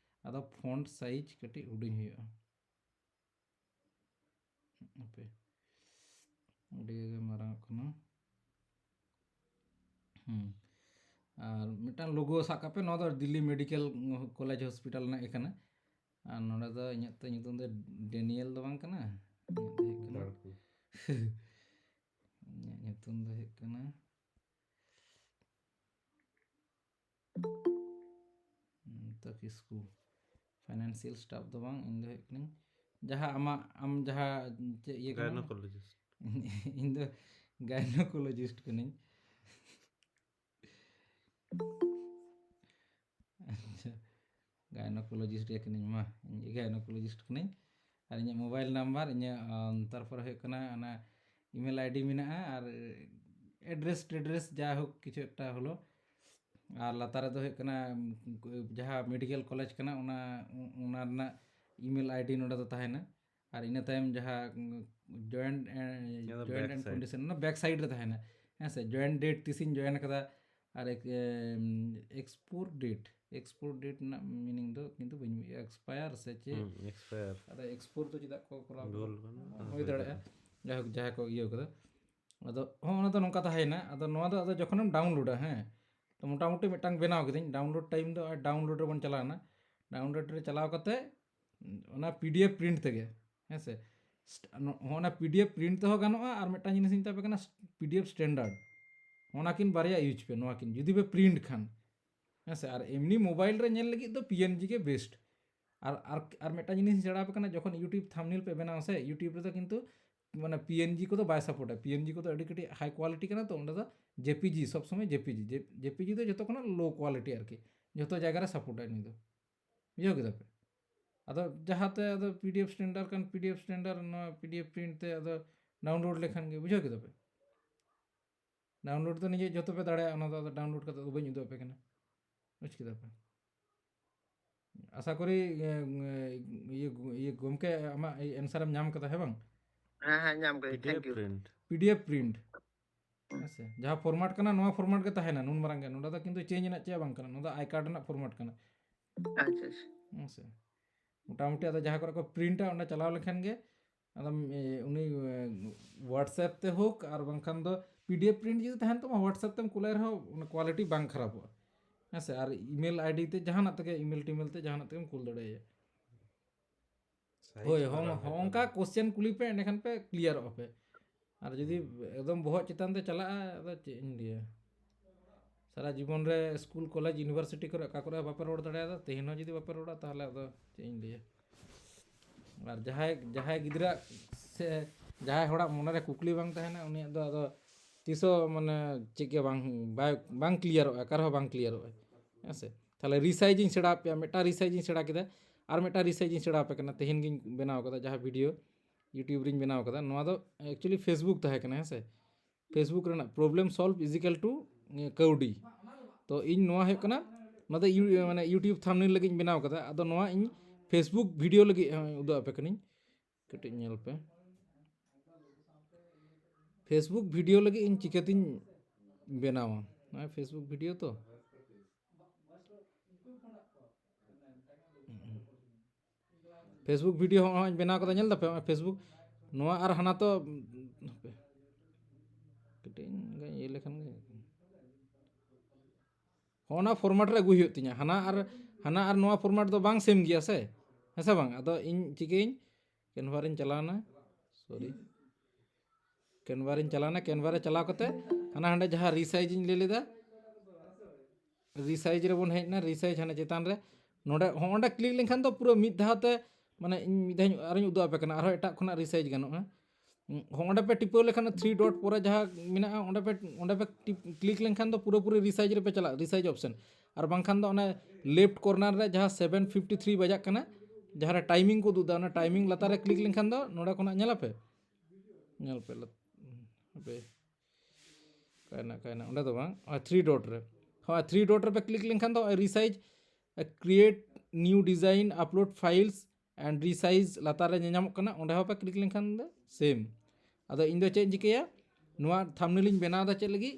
ᱟᱫᱚ ᱯᱷᱚন্ট সাইজ ᱠᱟᱹᱴᱤᱡ ᱦᱩᱰᱤᱧ ᱦᱩᱭᱩᱜᱼᱟ ᱦᱟᱯᱮ ᱟᱹᱰᱤᱜᱮ ᱢᱟᱨᱟᱝᱚᱜ ᱠᱟᱱᱟ আর মিটাং লোগো সাব কাপে নয় ᱫᱚ দিল্লি মেডিকেল কলেজ হসপিটাল ᱨᱮᱱᱟᱜ ᱜᱮ ᱠᱟᱱᱟ আর ᱱᱚᱰᱮ ᱫᱚ ᱤᱧᱟᱹᱜ ᱛᱚ ᱧᱩᱛᱩᱢ ᱫᱚ ᱰᱮᱱᱤᱭᱮᱞ ᱫᱚ ᱵᱟᱝ ᱠᱟᱱᱟ ᱤᱧᱟᱹᱜ ᱧᱩᱛᱩᱢ ᱫᱚ ᱦᱩᱭᱩᱜ ᱠᱟᱱᱟ ᱛᱚ ᱠᱤᱥᱠᱩ ᱯᱷᱟᱭᱱᱟন্সিয়াল স্টাফ ᱫᱚ ᱵᱟᱝ ᱤᱧ ᱫᱚ ᱦᱩᱭᱩᱜ ᱠᱟᱹᱱᱟᱹᱧ ᱡᱟᱦᱟᱸ ᱟᱢ ᱡᱟᱦᱟᱸ ᱪᱮᱫ ᱤᱭᱟᱹ ᱠᱟᱱᱟ গাইনোকোলজিস্ট ᱤᱧ ᱫᱚ গাইনোকোলজিস্ট ᱠᱟᱹᱱᱟᱹᱧ আচ্ছা গাইনোকোলজিস্ট ᱜᱮ ᱠᱟᱹᱱᱟᱹᱧ ᱢᱟ ᱤᱧ গাইনোকোলজিস্ট ᱠᱟᱹᱱᱟᱹᱧ ᱟᱨ ᱤᱧᱟᱹᱜ ᱢᱳᱵᱟᱭᱤᱞ ᱱᱟᱢᱵᱟᱨ ᱤᱧᱟᱹᱜ ᱛᱟᱨᱯᱚᱨᱮ ᱦᱩᱭᱩᱜ ᱠᱟᱱᱟ ᱚᱱᱟ ᱤᱢᱮᱞ আইডি ᱢᱮᱱᱟᱜᱼᱟ আর এড্রেস যা হোক কিছু একটা হলো আর লাতার রেᱫᱚ ᱦᱩᱭᱩᱜ ᱠᱟᱱᱟ ᱡᱟᱦᱟᱸ ᱢᱮᱰᱤᱠᱮᱞ ᱠᱚᱞᱮᱡᱽ ᱠᱟᱱᱟ ᱚᱱᱟ ᱨᱮᱱᱟᱜ ᱤᱢᱮᱞ আইডি ᱱᱚᱰᱮ ᱫᱚ ᱛᱟᱦᱮᱱᱟ আর ᱤᱱᱟᱹ ᱛᱟᱭᱚᱢ ᱡᱟᱦᱟᱸ জয়েন্ট এন্ড কন্ডিশন ᱚᱱᱟ ব্যাক সাইড রে তাহেনা হ্যাঁ স্যার জয়েন্ট ডেট তিসিᱧ জয়েন ᱠᱟᱫᱟ আর এক্সপোর্ট ডেট ᱨᱮᱱᱟᱜ মিনিং ᱫᱚ ᱠᱤᱱᱛᱩ ᱵᱟᱹᱧ এক্সপায়ার ᱥᱮ ᱪᱮᱫ এক্সপায়ার ᱟᱫᱚ এক্সপোর্ট ᱫᱚ ᱪᱮᱫᱟᱜ ᱠᱚ ᱠᱚᱨᱟᱣ ভুল কোনো ᱦᱩᱭ ᱫᱟᱲᱮᱭᱟᱜᱼᱟ ᱡᱟᱭᱦᱳᱠ ᱡᱟᱦᱟᱸᱭ ᱠᱚ ᱤᱭᱟᱹ ᱠᱟᱫᱟ ᱟᱫᱚ ᱚᱱᱟ ᱫᱚ ᱱᱚᱝᱠᱟ ᱛᱟᱦᱮᱸᱭᱮᱱᱟ ᱟᱫᱚ ᱱᱚᱣᱟ ᱫᱚ ᱟᱫᱚ ᱡᱚᱠᱷᱚᱱᱮᱢ ᱰᱟᱣᱩᱱᱞᱳᱰᱟ ᱦᱮᱸ ᱛᱚ ᱢᱳᱴᱟᱢᱩᱴᱤ ᱢᱤᱫᱴᱟᱝ ᱵᱮᱱᱟᱣ ᱠᱤᱫᱟᱹᱧ ᱰᱟᱣᱩᱱᱞᱳᱰ ᱴᱟᱭᱤᱢ ᱫᱚ ᱰᱟᱣᱩᱱᱞᱳᱰ ᱨᱮᱵᱚᱱ ᱪᱟᱞᱟᱣᱮᱱᱟ ᱰᱟᱣᱩᱱᱞᱳᱰ ᱨᱮ ᱪᱟᱞᱟᱣ ᱠᱟᱛᱮ ᱚᱱᱟ PDF প্রিন্ট থেকে হ্যাঁ সে ᱚᱱᱟ PDF প্রিন্ট তেও গানোᱜᱼᱟ আর মিᱫᱴᱟᱝ জিনিস ᱤᱧ ᱢᱮᱛᱟᱯᱮ ᱠᱟᱱᱟ PDF স্ট্যান্ডার্ড ᱚᱱᱟᱠᱤᱱ ᱵᱟᱨᱭᱟ ᱤᱭᱩᱡᱽ ᱯᱮ ᱱᱚᱣᱟᱠᱤᱱ ᱡᱩᱫᱤ ᱯᱮ প্রিন্ট খান হ্যাঁ স্যার আর এমনি মোবাইল রে ᱧᱮᱞ ᱞᱟᱹᱜᱤᱫ ᱫᱚ PNG ᱜᱮ বেস্ট আর মিᱫᱴᱟᱝ জিনিস ছেড়া ᱯᱮ ᱠᱟᱱᱟ ᱡᱚᱠᱷᱚᱱ ইউটিউব থাম্বনেল ᱯᱮ ᱵᱮᱱᱟᱣ ᱥᱮ ইউটিউব ᱨᱮᱫᱚ কিন্তু মানে PNG ᱠᱚᱫᱚ ᱵᱟᱭ ᱥᱟᱯᱳর্ᱴᱟ PNG ᱠᱚᱫᱚ ᱟᱹᱰᱤ ᱠᱟᱹᱴᱤᱡ ᱦᱟই কোয়ালিটি ᱠᱟᱱᱟ ᱛᱚ ᱚᱸᱰᱮ ᱫᱚ JPG সব সময় JPG ᱫᱚ ᱡᱚᱛᱚ ᱠᱷᱚᱱᱟᱜ লো কোয়ালিটি আরকি যত জায়গা রে সাপোর্ট আই নিদো বুঝাও কেদা পে আদো যাহাতে আদো PDF স্ট্যান্ডার্ড কান PDF স্ট্যান্ডার্ড নো PDF প্রিন্ট তে আদো ডাউনলোড লেখান গে বুঝাও কেদা পে ডাউনলোড তো নিজে যত পে দাঁড়ায় অনা তো ডাউনলোড কাতে তো বাñ উদো পে কেনা বুঝ কেদা পে আশা করি ইয়ে গমকে আমা এই অ্যানসার এম ᱧᱟᱢ ᱠᱟᱫᱟ ᱦᱮ ᱵᱟᱝ হ্যাঁ হ্যাঁ ᱧᱟᱢ ᱠᱟᱹᱫᱟᱹᱧ PDF thank you print PDF print ᱦᱮᱸᱥᱮ ᱡᱟᱦᱟᱸ ᱯᱷᱚᱨᱢᱟᱴ ᱠᱟᱱᱟ ᱱᱚᱣᱟ ᱯᱷᱚᱨᱢᱟᱴ ᱜᱮ ᱛᱟᱦᱮᱱᱟ ᱱᱩᱱ ᱢᱟᱨᱟᱝ ᱜᱮ ᱱᱚᱰᱮ ᱫᱚ ᱠᱤᱱᱛᱩ ᱪᱮᱧᱡᱽ ᱨᱮᱱᱟᱜ ᱪᱮᱫ ᱵᱟᱝ ᱠᱟᱱᱟ ᱱᱚᱣᱟ ᱫᱚ আই কার্ড ᱨᱮᱱᱟᱜ ᱯᱷᱚᱨᱢᱟᱴ ᱠᱟᱱᱟ আচ্ছা আচ্ছা ᱦᱮᱸᱥᱮ মোটামুটি ᱟᱫᱚ ᱡᱟᱦᱟᱸ ᱠᱚᱨᱮ ᱠᱚ প্রিন্ᱴᱟ ᱚᱸᱰᱮ ᱪᱟᱞᱟᱣ ᱞᱮᱠᱷᱟᱱ ᱜᱮ ᱟᱫᱚ ᱩᱱᱤ হোয়াটসঅ্যাপ তে হোক আর বাংখান ᱫᱚ PDF প্রিন্ট যদি তাহেন তো হোয়াটসঅ্যাপ তেম কুলাই ᱨᱮᱦᱚᱸ কোয়ালিটি বাং খারাপᱚᱜᱼᱟ ᱦᱮᱸᱥᱮ আর ইমেল আইডি তে ᱡᱟᱦᱟᱱᱟᱜ ᱛᱮᱜᱮ ᱤᱢᱮᱞ ᱴᱤᱢᱮᱞ তে ᱡᱟᱦᱟᱱᱟᱜ ᱛᱮᱜᱮᱢ ᱠᱩᱞ ᱫᱟᱲᱮᱭᱟᱜᱼᱟ ᱦᱳᱭ ᱦᱚᱸᱜᱼᱚᱝᱠᱟ কোশ্চেন কুলি ᱯᱮ ᱮᱸᱰᱮᱠᱷᱟᱱ ᱯᱮ ক্লিয়ারᱚᱜᱼᱟ ᱯᱮ আর যদি একদম বহᱚᱜ ᱪᱮᱛᱟᱱ তে ᱪᱟᱞᱟᱜᱼᱟ ᱟᱫᱚ ᱪᱮᱫ ᱤᱧ ᱞᱟᱹᱭᱟ সারা জীবন রে স্কুল কলেজ ইউনিভার্সিটি করে ᱚᱠᱟ ᱠᱚᱨᱮ ᱵᱟᱯᱮ ᱨᱚᱲ ᱫᱟᱲᱮᱭᱟᱫᱟ ᱛᱮᱦᱮᱧ ᱦᱚᱸ ᱡᱩᱫᱤ ᱵᱟᱯᱮ ᱨᱚᱲᱟ ᱛᱟᱦᱚᱞᱮ ᱟᱫᱚ ᱪᱮᱫ ᱤᱧ ᱞᱟᱹᱭᱟ আর ᱡᱟᱦᱟᱸᱭ ᱜᱤᱫᱽᱨᱟᱹ ᱥᱮ ᱡᱟᱦᱟᱸᱭ ᱦᱚᱲᱟᱜ ᱢᱚᱱᱮᱨᱮ ᱠᱩᱠᱞᱤ ᱵᱟᱝ ᱛᱟᱦᱮᱱᱟ ᱩᱱᱤᱭᱟᱜ ᱫᱚ ᱟᱫᱚ ᱛᱤᱥᱚ ᱢᱟᱱᱮ ᱪᱮᱫ ᱜᱮ ᱵᱟᱝ ᱠᱞᱤᱭᱟᱨᱚᱜᱼᱟ ᱚᱠᱟ ᱨᱮᱦᱚᱸ ᱵᱟᱝ ᱠᱞᱤᱭᱟᱨᱚᱜᱼᱟ ᱦᱮᱸ ᱥᱮ ᱛᱟᱦᱚᱞᱮ রিসাইজ ᱤᱧ ᱥᱮᱬᱟ ᱟᱯᱮᱭᱟ ᱢᱤᱫᱴᱟᱝ রিসাইজ ᱤᱧ ᱥᱮᱬᱟ ᱠᱮᱫᱟ ᱟᱨ ᱢᱤᱫᱴᱟᱝ রিসাইজ ᱤᱧ ᱥᱮᱬᱟ ᱟᱯᱮ ᱠᱟᱱᱟ ᱛᱮᱦᱮᱧ ᱜᱤᱧ ᱵᱮᱱᱟᱣ ᱠᱟᱫᱟ ᱡᱟᱦᱟᱸ ᱵᱷᱤᱰᱤᱭᱳ ᱤᱭᱩᱴᱩᱵᱽ ᱨᱤᱧ ᱵᱮᱱᱟᱣ ᱠᱟᱫᱟ ᱱᱚᱣᱟ ᱫᱚ ᱮᱠᱪᱩᱭᱮᱞᱤ ᱯᱷᱮᱥᱵᱩᱠ ᱛᱟᱦᱮᱸ ᱠᱟᱱᱟ ᱦᱮᱸ ᱥᱮ ᱯᱷᱮᱥᱵᱩक ᱨᱮᱱᱟᱜ ᱯᱨᱚᱵᱞᱮᱢ ᱥᱚᱞভ ইজিক্যাল টু ᱠᱟᱹᱣᱰᱤ তো ᱤᱧ ᱱᱚᱣᱟ ᱦᱩᱭᱩᱜ ᱠᱟᱱᱟ ᱱᱚᱣᱟ ᱫᱚ মানে ইউটিউব থাম্বনেল ᱞᱟᱹᱜᱤᱫ ᱤᱧ ᱵᱮᱱᱟᱣ ᱠᱟᱫᱟ ᱟᱫᱚ ᱱᱚᱣᱟ ᱤᱧ ᱯᱷᱮᱥᱵᱩक ᱵᱷᱤᱰᱤᱭᱳ ᱞᱟᱹᱜᱤᱫ ᱩᱫᱩᱜ ᱟᱯᱮ ᱠᱟᱹᱱᱟᱹᱧ ᱠᱟᱹᱴᱤᱡ ᱧᱮᱞ ᱯᱮ ফেসবুক ভিডিও লাগি ইন চিকাতিন বেনাওয়া ফেসবুক ভিডিও তো ফেসবুক ভিডিও হᱚᱸ বেনাও কদা ᱧᱮᱞ ᱫᱟᱯᱮ ফেসবুক ᱱᱚᱣᱟ ᱟᱨ ᱦᱟᱱᱟ ᱛᱚ ᱠᱟᱹᱴᱤᱡ ᱤᱭᱟᱹ ᱞᱮᱠᱷᱟᱱ ᱜᱮ ᱚᱱᱟ ᱯᱷᱚᱨᱢᱟᱴ ᱨᱮ ᱟᱹᱜᱩᱭ ᱦᱩᱭᱩᱜ ᱛᱤᱧᱟ ᱦᱟᱱᱟ ᱟᱨ ᱱᱚᱣᱟ ᱯᱷᱚᱨᱢᱟᱴ ᱫᱚ ᱵᱟᱝ ᱥᱮᱢ ᱜᱮᱭᱟ ᱥᱮ ᱦᱮᱸ ᱥᱮ ᱵᱟᱝ ᱟᱫᱚ ᱤᱧ ᱪᱤᱠᱟᱹᱭᱟᱹᱧ ক্যানভা ᱨᱤᱧ ᱪᱟᱞᱟᱣᱱᱟ সরি ক্যানভা ᱨᱤᱧ ᱪᱟᱞᱟᱣᱱᱟ ক্যানভা ᱨᱮ ᱪᱟᱞᱟᱣ ᱠᱟᱛᱮ ᱦᱟᱱᱟ ᱦᱟᱸᱰᱮ ᱡᱟᱦᱟᱸ রিসাইজ ᱤᱧ ᱞᱟᱹᱭ ᱞᱮᱫᱟ রিসাইজ ᱨᱮᱵᱚᱱ ᱦᱮᱡ ᱮᱱᱟ রিসাইজ ᱦᱟᱱᱮ ᱪᱮᱛᱟᱱ ᱨᱮ ᱱᱚᱰᱮ ᱦᱚᱸᱰᱮ ᱠᱞᱤᱠ ᱞᱮᱱᱠᱷᱟᱱ ᱫᱚ ᱯᱩᱨᱟᱹ ᱢᱤᱫ ᱫᱷᱟᱣ ᱛᱮ ᱢᱟᱱᱮ ᱤᱧ ᱢᱤᱫ ᱫᱷᱟᱣ ᱟᱨᱤᱧ ᱩᱫᱩᱜ ᱟᱯᱮ ᱠᱟᱱᱟ ᱟᱨᱦᱚᱸ ᱮᱴᱟᱜ ᱠᱷᱚᱱᱟᱜ রিসাইজ ᱜᱟᱱᱚᱜᱼᱟ ᱚᱸᱰᱮ ᱯᱮ ᱴᱤᱯᱟᱹᱣ ᱞᱮᱠᱷᱟᱱ 3 ᱰᱚᱴ ᱯᱚᱨᱮ ᱡᱟᱦᱟᱸ ᱢᱮᱱᱟᱜᱼᱟ ᱚᱸᱰᱮ ᱯᱮ ᱠᱞᱤᱠ ᱞᱮᱱᱠᱷᱟᱱ ᱫᱚ ᱯᱩᱨᱟᱹᱯᱩᱨᱤ রিসাইজ ᱨᱮᱯᱮ ᱪᱟᱞᱟᱜᱼᱟ, রিসাইজ ᱚᱯᱥᱮᱱ। ᱟᱨ ᱵᱟᱝᱠᱷᱟᱱ ᱫᱚ ᱚᱱᱟ ᱞᱮᱯᱷᱴ ᱠᱚᱨᱱᱟর ᱨᱮ ᱡᱟᱦᱟᱸ 7:53 ᱵᱟᱡᱟᱜ ᱠᱟᱱᱟ ᱡᱟᱦᱟᱸ ᱨᱮ ᱴᱟইᱢᱤᱝ ᱠᱚ ᱩᱫᱩᱜ ᱮᱫᱟ ᱚᱱᱟ ᱴᱟইᱢᱤᱝ ᱞᱟᱛᱟᱨ ᱨᱮ ᱠᱞᱤᱠ ᱞᱮᱱᱠᱷᱟᱱ ᱫᱚ ᱱᱚᱰᱮ ᱠᱷᱚᱱᱟᱜ ᱧᱮᱞ ᱯᱮ ᱦᱟᱯᱮ ᱚᱸᱰᱮ ᱫᱚ ᱵᱟᱝ 3 ᱰᱚᱴ ᱨᱮ, ᱦᱳᱭ 3 ᱰᱚᱴ ᱨᱮᱯᱮ ᱠᱞᱤᱠ ᱞᱮᱱᱠᱷᱟन ᱫᱚ resize create new design upload files and resize লাতার রে ᱧᱟᱢᱚᱜ ᱠᱟᱱᱟ ᱚᱸᱰᱮ ᱦᱚᱸ ᱯᱮ ᱠᱞᱤᱠ ᱞᱮᱱᱠᱷᱟन ᱫᱚ ᱥᱮᱢ। ᱟᱫᱚ ᱤᱧ ᱫᱚ ᱪᱮᱫ ᱤᱧ ᱪᱤᱠᱟᱹᱭᱟ ᱱᱚᱣᱟ থাম্বনেল ᱤᱧ ᱵᱮᱱᱟᱣ ᱫᱟ ᱪᱮᱫ ᱞᱟᱹᱜᱤᱫ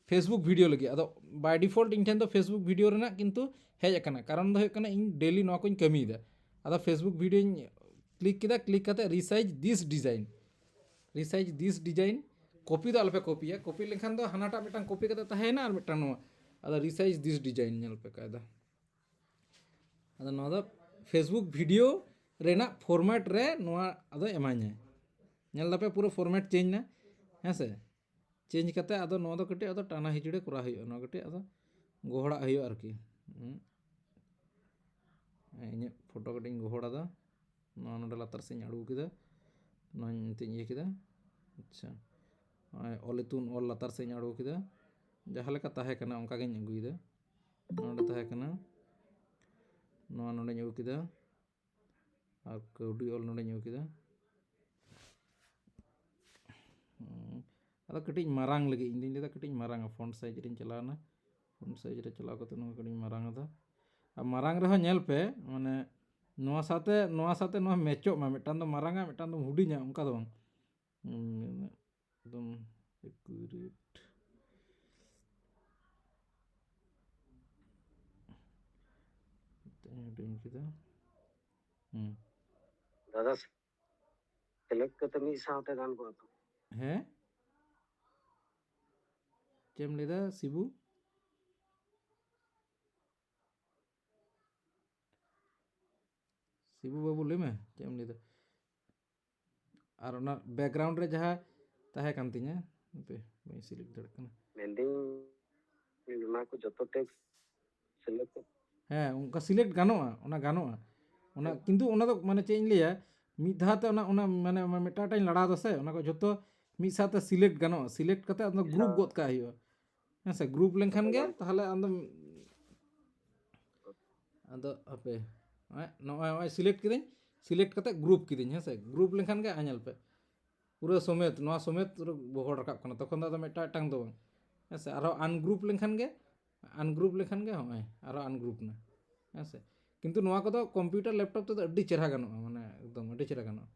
ᱯᱷᱮᱥᱵᱩᱠ ᱵᱷᱤᱰᱤᱭᱳ ᱞᱟᱹᱜᱤᱫ। ᱟᱫᱚ ᱵᱟᱭ ᱰᱤᱯᱷᱚल्ᱴ ᱤᱧ ᱴᱷᱮᱱ ᱫᱚ ᱯᱷᱮᱥᱵᱩक ᱵᱷᱤᱰᱤᱭᱳ ᱨᱮᱱᱟᱜ ᱠᱤᱱᱛᱩ ᱦᱮᱡ ᱟᱠᱟᱱᱟ, ᱠᱟᱨᱚᱱ ᱫᱚ ᱦᱩᱭᱩᱜ ᱠᱟᱱᱟ ᱤᱧ ᱰᱮᱞᱤ ᱱᱚᱣᱟ ᱠᱚᱧ ᱠᱟᱹᱢᱤᱭᱮᱫᱟ। ᱟᱫᱚ ᱯᱷᱮᱥᱵᱩक ᱵᱷᱤᱰᱤᱭᱳᱧ ᱠᱞᱤᱠ ᱠᱮᱫᱟ, ᱠᱞᱤᱠ ᱠᱟᱛᱮ resize this design, resize this design copy ᱫᱚ ᱟᱞᱚᱯᱮ ᱠᱚᱯᱤᱭᱟ, ᱠᱚᱯি ᱞᱮᱠᱷᱟᱱ ᱫᱚ ᱦᱟᱱᱟᱴᱟᱜ ᱢᱤᱫᱴᱟᱝ ᱠᱚᱯি ᱠᱟᱛᱮ ᱛᱟᱦᱮᱸᱭᱮᱱᱟ ᱟᱨ ᱢᱤᱫᱴᱟᱝ ᱱᱚᱣᱟ। ᱟᱫᱚ রিসাইজ দিস ডিজাইন ᱧᱮᱞ ᱯᱮ ᱠᱟᱭᱫᱟ। ᱟᱫᱚ ᱱᱚᱣᱟ ᱫᱚ ᱯᱷᱮᱥᱵᱩक ᱵᱷᱤᱰᱤᱭᱳ ᱨᱮᱱᱟᱜ ᱯᱷᱚᱨᱢᱮᱴ ᱨᱮ ᱱᱚᱣᱟ ᱟᱫᱚ ᱮᱢᱟᱧᱟᱭ। ᱧᱮᱞ ᱫᱟᱯᱮ ᱯᱩᱨᱟᱹ ᱯᱷᱚᱨᱢᱮᱴ ᱪᱮᱧᱡᱽ ᱱᱟ, ᱦᱮᱸ ᱥᱮ। ᱪᱮᱧᱡᱽ ᱠᱟᱛᱮ ᱟᱫᱚ ᱱᱚᱣᱟ ᱫᱚ ᱠᱟᱹᱴᱤᱡ ᱟᱫᱚ ᱴᱟᱱᱟ ᱦᱤᱡᱲᱟᱹ ᱠᱚᱨᱟᱣ ᱦᱩᱭᱩᱜᱼᱟ, ᱱᱚᱣᱟ ᱠᱟᱹᱴᱤᱡ ᱟᱫᱚ ᱜᱚᱦᱚᱲᱟᱜ ᱦᱩᱭᱩᱜᱼᱟ ᱟᱨᱠᱤ। ᱤᱧᱟᱹᱜ ᱯᱷᱳᱴᱳ ᱠᱟᱹᱴᱤᱡ ᱤᱧ ᱜᱚᱦᱚᱲᱟᱫᱟ, ᱱᱚᱣᱟ ᱱᱚᱰᱮ ᱞᱟᱛᱟᱨ ᱥᱮᱫ ᱤᱧ ᱟᱬᱜᱚ ᱠᱮᱫᱟ, ᱱᱚᱣᱟᱧ ᱱᱤᱛᱚᱜ ᱤᱧ ᱤᱭᱟᱹ ᱠᱮᱫᱟ, ᱟᱪᱪᱷᱟ ᱱᱚᱜᱼᱚᱭ ᱚᱞ ᱤᱛᱩᱱ ᱚᱞ ᱞᱟᱛᱟর ᱥᱮᱫ ᱤᱧ ᱟᱬᱜᱚ ᱠᱮᱫᱟ, ᱡᱟᱦᱟᱸ ᱞᱮᱠᱟ ᱛᱟᱦᱮᱸ ᱠᱟᱱᱟ ᱚᱱᱠᱟ ᱜᱤᱧ ᱟᱹᱜᱩᱭᱮᱫᱟ। ᱱᱚᱰᱮ ᱛᱟᱦᱮᱸ ᱠᱟᱱᱟ ᱱᱚᱣᱟ ᱱᱚᱰᱮᱧ ᱟᱹᱜᱩ ᱠᱮᱫᱟ ᱟᱨ ᱠᱟᱹᱣᱰᱤ ᱚᱞ ᱱᱚᱰᱮᱧ ᱟᱹᱜᱩ ᱠᱮᱫᱟ। ᱟᱫᱚ ᱠᱟᱹᱴᱤᱡ ᱢᱟᱨᱟᱝ ᱞᱟᱹᱜᱤᱫ ᱤᱧ ᱫᱩᱧ ᱞᱟᱹᱭᱫᱟ ᱠᱟᱹᱴᱤᱡ ᱢᱟᱨᱟᱝᱟ, ᱯᱷᱚᱱᱴ ᱥᱟᱭᱤᱡᱽ ᱨᱤᱧ ᱪᱟᱞᱟᱣᱱᱟ, ᱯᱷᱚᱱᱴ ᱥᱟᱭᱤᱡᱽ ᱨᱮ ᱪᱟᱞᱟᱣ ᱠᱟᱛᱮ ᱱᱚᱣᱟ ᱠᱟᱹᱴᱤᱡ ᱢᱟᱨᱟᱝ ᱟᱫᱟ। ᱟᱨ ᱢᱟᱨᱟᱝ ᱨᱮᱦᱚᱸ ᱧᱮᱞ ᱯᱮ ᱢᱟᱱᱮ ᱱᱚᱣᱟ ᱥᱟᱶᱛᱮ ᱱᱚᱣᱟ ᱢᱮᱪᱚᱜ ᱢᱟ, ᱢᱤᱫᱴᱟᱝ ᱫᱚ ᱢᱟᱨᱟᱝᱟ ᱢᱤᱫᱴᱟᱝ ᱫᱚ ᱦᱩᱰᱤᱧᱟ ᱚᱱᱠᱟ ᱫᱚ ᱵᱟᱝ, একদম একুরেট। ᱦᱩᱰᱤᱧ ᱠᱮᱫᱟ, দাদা সিলেক্ট করতে মিড সাথে গান করা তো হ্যাঁ ᱪᱮᱫ ᱮᱢ ᱞᱟᱹᱭᱫᱟ ᱥᱤᱵᱩ? ᱥᱤᱵᱩ ᱵᱟᱹᱵᱩ ᱞᱟᱹᱭ ᱢᱮ ᱪᱮᱫ ᱮᱢ ᱞᱟᱹᱭᱫᱟ? ᱟᱨ ᱚᱱᱟ ᱵᱮᱠᱜᱨᱟᱣᱩন্ড ᱨᱮ ᱡᱟᱦᱟᱸ ᱛᱟᱦᱮᱸ ᱠᱟᱱ ᱛᱤᱧᱟᱹ ᱦᱟᱯᱮ ᱵᱟᱹᱧ ᱥᱤᱞᱮᱠᱴ ᱫᱟᱲᱮᱭᱟᱜ ᱠᱟᱱᱟ। মেন্ডিং ওনা কো যত টেক্সট সিলেক্ট হ্যাঁ ᱚᱱᱠᱟ সিলেক্ট গানোᱜᱼᱟ, ᱚᱱᱟ ᱜᱟᱱᱚᱜᱼᱟ, ᱚᱱᱟ ᱠᱤᱱᱛᱩ ᱚᱱᱟ ᱫᱚ ᱢᱟᱱᱮ ᱪᱮᱫ ᱤᱧ ᱞᱟᱹᱭᱟ ᱢᱤᱫ ᱫᱷᱟᱣᱛᱮ ᱚᱱᱟ ᱢᱟᱱᱮ ᱢᱤᱫᱴᱟᱝ ᱤᱧ ᱞᱟᱲᱟᱣ ᱫᱟᱥᱮ ᱚᱱᱟ ᱠᱚ ᱡᱷᱚᱛᱚ ᱢᱤᱫ ᱥᱟᱶᱛᱮ ᱥᱤᱞᱮক্ট ᱜᱟᱱᱚᱜᱼᱟ, ᱥᱤᱞᱮক্ট ᱠᱟᱛᱮ ᱟᱫᱚ ᱜᱨᱩᱯ ᱜᱚᱫ ᱠᱟᱜ ᱦᱩᱭᱩᱜᱼᱟ, ᱦᱮᱸ ᱥᱮ ᱜᱨᱩᱯ ᱞᱮᱱᱠᱷᱟᱱ ᱜᱮ তাহলে ᱟᱫᱚ ᱦᱟᱯᱮ ᱱᱚᱜᱼᱚᱭ সিলেক্ট ᱠᱤᱫᱟᱹᱧ, সিলেক্ট ᱠᱟᱛᱮ ᱜᱨᱩᱯ ᱠᱤᱫᱟᱹᱧ, ᱦᱮᱸ ᱥᱮ ᱜᱨᱩᱯ ᱞᱮᱱᱠᱷᱟᱱ ᱜᱮ ᱧᱮᱞ ᱯᱮ ᱯᱩᱨᱟᱹ ᱥᱚᱢᱮᱛ ᱱᱚᱣᱟ ᱥᱚᱢᱮᱛ ᱯᱩᱨᱟᱹ ᱵᱚᱦᱚᱲ ᱨᱟᱠᱟᱵ ᱠᱟᱱᱟ, ᱛᱚᱠᱷᱚᱱ ᱫᱚ ᱟᱫᱚ ᱢᱤᱫᱴᱟᱝ ᱫᱚ ᱵᱟᱝ, ᱦᱮᱸ ᱥᱮ ᱟᱨᱦᱚᱸ ᱟᱱᱜᱨᱩᱯ ᱞᱮᱱᱠᱷᱟᱱ ᱜᱮ ᱦᱚᱸᱜᱼᱚᱭ ᱟᱨᱦᱚᱸ ᱟᱱᱜᱨᱩᱯ ᱱᱟ, ᱦᱮᱸ ᱥᱮ। ᱠᱤᱱᱛᱩ ᱱᱚᱣᱟ ᱠᱚᱫᱚ ᱠᱚᱢᱯᱤউᱴᱟর ᱞᱮᱯᱴᱚᱯ ᱛᱮᱫᱚ ᱟᱹᱰᱤ ᱪᱮᱦᱨᱟ ᱜᱟᱱᱚᱜᱼᱟ, ᱢᱟᱱᱮ ᱮᱠᱫᱚᱢ ᱟᱹᱰᱤ ᱪᱮᱦᱨᱟ ᱜᱟᱱᱚᱜᱼᱟ।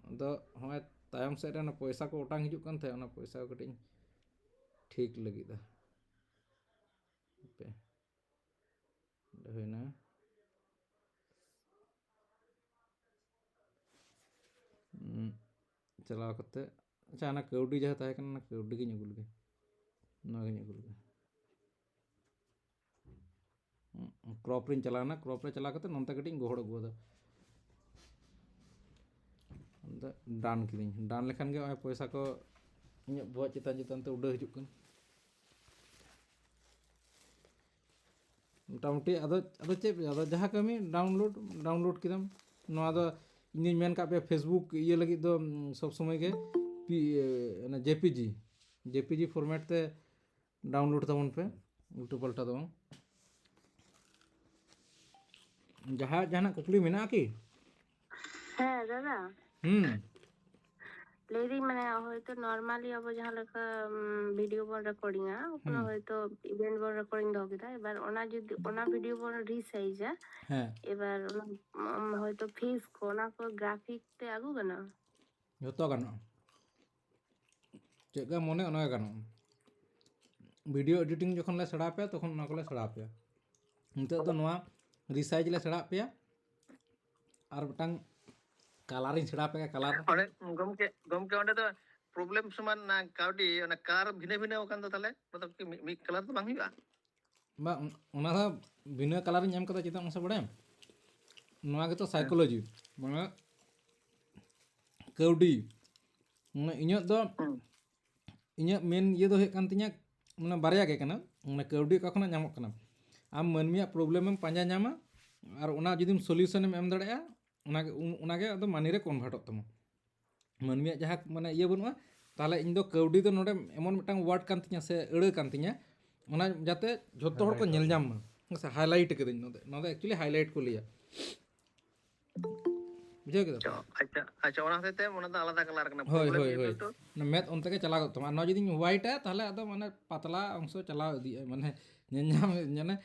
ᱟᱫᱚ ᱦᱚᱸᱜᱼᱚᱭ ᱛᱟᱭᱚᱢ ᱥᱮᱫ ᱨᱮ ᱚᱱᱟ ᱯᱚᱭᱥᱟ ᱠᱚ ᱚᱴᱟᱝ ᱦᱤᱡᱩᱜ ᱠᱟᱱ ᱛᱟᱦᱮᱸᱫ, ᱚᱱᱟ ᱯᱚᱭᱥᱟ ᱠᱚ ᱠᱟᱹᱴᱤᱡ ᱤᱧ ᱴᱷᱤᱠ ᱞᱟᱹᱜᱤᱫᱼᱟ, ᱦᱟᱯᱮ ᱚᱸᱰᱮ ᱦᱩᱭᱱᱟ, ᱪᱟᱞᱟᱣ ᱠᱟᱛᱮ ᱟᱪᱪᱷᱟ ᱚᱱᱟ ᱠᱟᱹᱣᱰᱤ ᱡᱟᱦᱟᱸ ᱛᱟᱦᱮᱸ ᱠᱟᱱᱟ ᱚᱱᱟ ᱠᱟᱹᱣᱰᱤ ᱜᱤᱧ ᱟᱹᱜᱩ ᱞᱮᱜᱮ, ᱱᱚᱣᱟᱜᱤᱧ ᱟᱹᱜᱩ ᱞᱮᱜᱮ। ᱠᱨᱚᱯ ᱨᱤᱧ ᱪᱟᱞᱟᱣᱱᱟ, ᱠᱨᱚᱯ ᱨᱮ ᱪᱟᱞᱟᱣ ᱠᱟᱛᱮ ᱱᱚᱱᱛᱮ ᱠᱟᱹᱴᱤᱡ ᱤᱧ ᱜᱚᱦᱚᱲ ᱟᱹᱜᱩᱣᱟᱫᱟ, ᱰᱟᱱ ᱠᱤᱫᱟᱹᱧ, ᱰᱟᱱ ᱞᱮᱠᱷᱟᱱ ᱜᱮ ᱱᱚᱜᱼᱚᱭ ᱯᱚᱭᱥᱟ ᱠᱚ ᱤᱧᱟᱹᱜ ᱵᱚᱦᱚᱜ ᱪᱮᱛᱟᱱ ᱛᱮ ᱩᱰᱟᱹᱣ ᱦᱤᱡᱩᱜ ᱠᱟᱱᱟ। মোটামুটি ᱟᱫᱚ ᱪᱮᱫ ᱟᱫᱚ ᱡᱟᱦᱟᱸ ᱠᱟᱹᱢᱤ ᱰᱟᱣᱩᱱᱞᱳᱰ ᱠᱮᱫᱟᱢ, ᱱᱚᱣᱟ ᱫᱚ ᱤᱧᱤᱧ ᱢᱮᱱ ᱠᱟᱜ ᱯᱮᱭᱟ ᱯᱷᱮᱥᱵᱩᱠ ᱤᱭᱟᱹ ᱞᱟᱹᱜᱤᱫ ᱫᱚ ᱥᱚᱵ ᱥᱚᱢᱚᱭ ᱜᱮ ᱚᱱᱟ জেপিজি ফরম্যাট তে ডাউনলোড তাবন পে, উল্টো পাল্টা ᱫᱚ ᱵᱟᱝ। ᱡᱟᱦᱟᱱᱟᱜ ᱠᱩᱠᱞᱤ ᱢᱮᱱᱟᱜᱼᱟ ᱠᱤ? হ্যাঁ দাদা, হুম লেডি মানে হয়তো নর্মালি আবো যাহা লেখা ভিডিও বন রেকর্ডিংা কোনো হয়তো ইভেন্ট বন রেকর্ডিং দো কেদা, এবার ওনা যদি ওনা ভিডিও বন রিসাইজা, হ্যাঁ এবার হয়তো ফেস কো ওনা কো গ্রাফিক তে আগু গানা ᱡᱚᱛᱚ ᱜᱟᱱᱚᱜᱼᱟ, ᱪᱮᱫ ᱜᱮ ᱢᱚᱱᱮ ᱚᱱᱟ ᱜᱮ ᱜᱟᱱᱚᱜᱼᱟ। ᱵᱷᱤᱰᱤᱭᱳ ᱮᱰᱤᱴᱤᱝ ᱡᱚᱠᱷᱚᱱ ᱞᱮ ᱥᱮᱬᱟ ᱟᱯᱮᱭᱟ ᱛᱚᱠᱷᱚᱱ ᱚᱱᱟ ᱠᱚᱞᱮ ᱥᱮᱬᱟ ᱟᱯᱮᱭᱟ। ᱱᱤᱛᱚᱜ ᱫᱚ ᱱᱚᱣᱟ রিসাইজ ᱞᱮ ᱥᱮᱬᱟ ᱟᱯᱮᱭᱟ, ᱟᱨ ᱢᱤᱫᱴᱟᱝ কালারিং ছেড়া পেয়ে কালার ᱚᱸᱰᱮ ᱜᱚᱢᱠᱮ ᱚᱸᱰᱮ ᱫᱚ ᱯᱨᱚᱵᱞᱮᱢ ᱥᱚᱢᱟᱱ ᱠᱟᱹᱣᱰᱤ ᱚᱱᱟ ᱠᱟᱨ ᱵᱷᱤᱱᱟᱹ ᱵᱷᱤᱱᱟᱹ ᱟᱠᱟᱱ ᱫᱚ ᱛᱟᱦᱞᱮ ᱚᱱᱟ ᱫᱚ ᱢᱤᱫ ᱠᱟᱞᱟর ᱫᱚ ᱵᱟᱝ ᱦᱩᱭᱩᱜᱼᱟ? ᱵᱟ ᱚᱱᱟ ᱫᱚ ᱵᱤᱱᱟᱹ ᱠᱟলাᱨᱤᱧ ᱮᱢ ᱠᱟᱫᱟ ᱪᱮᱫᱟᱜ ᱢᱟᱥᱮ ᱵᱟᱲᱟᱭᱟᱢ? ᱱᱚᱣᱟ ᱜᱮᱛᱚ ᱥᱟᱭᱠᱳᱞᱚᱡᱤ, ᱢᱟᱱᱮ ᱠᱟᱹᱣᱰᱤ, ᱢᱟᱱᱮ ᱤᱧᱟᱹᱜ ᱢᱮᱱ ᱤᱭᱟᱹ ᱫᱚ ᱦᱩᱭᱩᱜ ᱠᱟᱱ ᱛᱤᱧᱟᱹ ᱢᱟᱱᱮ ᱵᱟᱨᱭᱟ ᱜᱮ ᱠᱟᱱᱟ, ᱢᱟᱱᱮ ᱠᱟᱹᱣᱰᱤ ᱚᱠᱟ ᱠᱷᱚᱱᱟᱜ ᱧᱟᱢᱚᱜ ᱠᱟᱱᱟ, ᱟᱢ ᱢᱟᱹᱱᱢᱤᱭᱟᱜ ᱯᱨᱚᱵᱞᱮᱢᱮᱢ ᱯᱟᱸᱡᱟ ᱧᱟᱢᱟ ᱟᱨ ᱚᱱᱟ ᱡᱩᱫᱤᱢ ᱥᱚᱞᱤউশনᱮᱢ ᱮᱢ ᱫᱟᱲᱮᱭᱟᱜᱼᱟ, ᱚᱱᱟᱜᱮ ᱟᱫᱚ ᱢᱟনি ᱨᱮ ᱠᱚᱱᱵᱷᱟর্টᱚᱜ ᱛᱟᱢᱟ। ᱢᱟᱹᱱᱢᱤᱭᱟᱜ ᱡᱟᱦᱟᱸ ᱢᱟᱱᱮ ᱤᱭᱟᱹ ᱵᱟᱹᱱᱩᱜᱼᱟ ᱛᱟᱦᱚᱞᱮ ᱤᱧ ᱫᱚ ᱠᱟᱹᱣᱰᱤ ᱫᱚ ᱱᱚᱰᱮ ᱮᱢᱚᱱ ᱢᱤᱫᱴᱟᱝ ᱳᱣᱟর্ড ᱠᱟᱱ ᱛᱤᱧᱟ ᱥᱮ ᱟᱹᱲᱟᱹ ᱠᱟᱱ ᱛᱤᱧᱟ ᱚᱱᱟ ᱡᱟᱛᱮ ᱡᱷᱚᱛᱚ ᱦᱚᱲ ᱠᱚ ᱧᱮᱞ ᱧᱟᱢ ᱢᱟ ᱦᱮᱸᱥᱮ ᱦᱟᱭᱞᱟইᱴ ᱠᱟᱹᱫᱟᱹᱧ ᱱᱚᱣᱟ ᱫᱚ ᱮᱠᱪᱩᱭᱮᱞᱤ ᱦᱟᱭᱞᱟइट ᱠᱚ ᱞᱟᱹᱭᱟ ᱵᱩᱡᱷᱟᱹᱣ ᱠᱮᱫᱟ ᱟᱪᱪᱷᱟ ᱟᱪᱪᱷᱟ ᱚᱱᱟ ᱦᱚᱛᱮᱡ ᱛᱮ ᱚᱱᱟ ᱫᱚ ᱟলাদᱟ ᱠᱟলার ᱠᱟᱱᱟ ᱦᱳᱭ প্রবলেম ᱦᱳᱭ ডিউ ᱦᱳᱭ টু ᱢᱮᱫ ᱚᱱᱛᱮ ᱜᱮ ᱪᱟᱞᱟᱣ ᱛᱟᱢᱟ ᱟᱨ ᱱᱚᱣᱟ ᱡᱩᱫᱤᱧ ᱦᱳয়াইᱴᱟ ᱛᱟᱦᱚᱞᱮ ᱟᱫᱚ ᱢᱟᱱᱮ ᱯᱟᱛᱞᱟ ᱚᱝশ ᱪᱟᱞᱟᱣ ᱤᱫᱤᱜᱼᱟ ᱢᱟᱱᱮ ᱧᱮᱞᱧᱟᱢ ᱢᱟᱱᱮ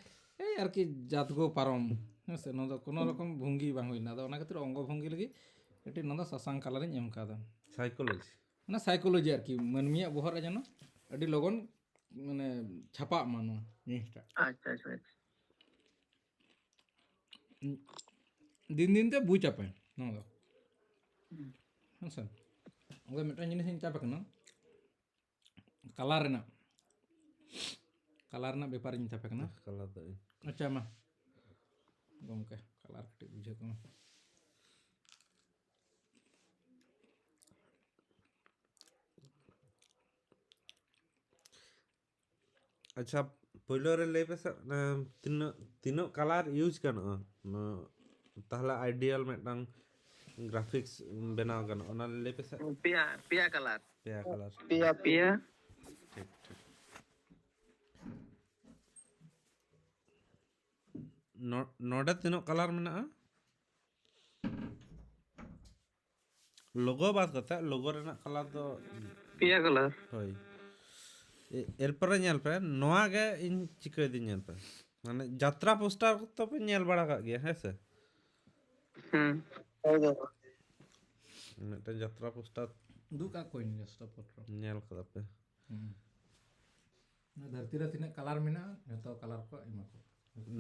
এই আর কি জাতগো পারম হ্যাঁ সে নদা কোনো রকম ভঙ্গি বাং হইনা আদো ওনা খাতির অঙ্গ ভঙ্গি লাগি এটি নদা সাসাং কালারিং এম কাদা সাইকোলজি মানে সাইকোলজি আর কি মানমিয়া বহর রে জানো আডি লগন মানে ছাপা মানো জিনিসটা আচ্ছা আচ্ছা আচ্ছা দিন দিন তে বুঝ চাপে নদা হ্যাঁ স্যার ওকে মিটান জিনিস চাপে কেন কালার রেনা ব্যাপার ইন চাপে কেন কালার দই আচ্ছা মা গমকে কালার কাটি বুঝে কম अच्छा पहले रे ले पे तीनों कलर यूज गानोआ ताहले आइडियल मिदटांग ग्राफिक्स बनाव गानोआ ओना ले पे পিয়া পিয়া কালার पेया कलर পিয়া পিয়া ठीक ठीक नोडे तीनों कलर मेना लोगो बात करता लोगो रेना कलर तो পিয়া কালার होय एरपर ñel पे नोआ गे इन चिकै दी ñel पे माने यात्रा पोस्टर तो पे ñel बड़ा का गया है से হুম হয়তো मिदटां यात्रा पोस्टर दुका कोई नहीं जस्ट पत्र ñel kada पे धरती रे तिना कलर मेना जतो कलर को एमा को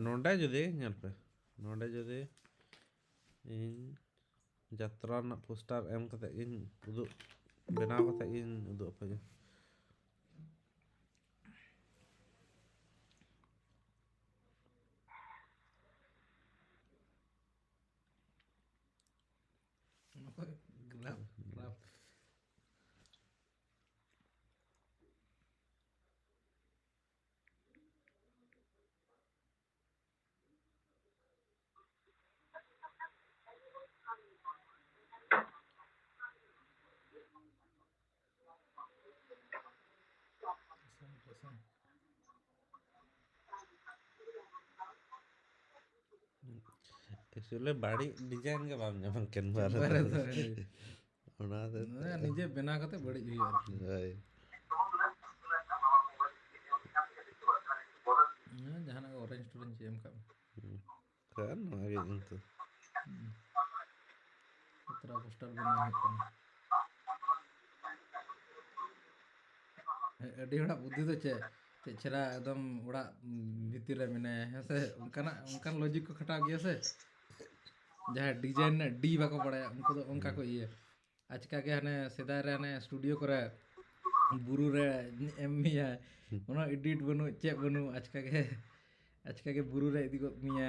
नोडे जुदी ñel पे नोडे जुदी इन यात्रा ना पोस्टर एम कते इन उदु बनाव कते इन उदु पे ग्राफ एक्चुअली बाड़ी डिजाइन के बाम जमन कैनवा बारे रे ओना दे निजे बना कते बड़ी हुई यार हाय जहां ऑरेंज स्टूडेंट एम का kan आगे इनतो उतरा पोस्टर बना है अडी हड़ा बुद्धि तो चे छरा एकदम उड़ा भीतर रे मेने है से उनका लॉजिक को खटा गया से जहाँ डिजाइन ना डी बाको पड़े उनको तो उनका को ये आजका के हने सेदाय रे हने स्टूडियो करे बुरु रे एम मिया उना एडिट बनु चे बनु आजका के बुरु रे इदी को मिया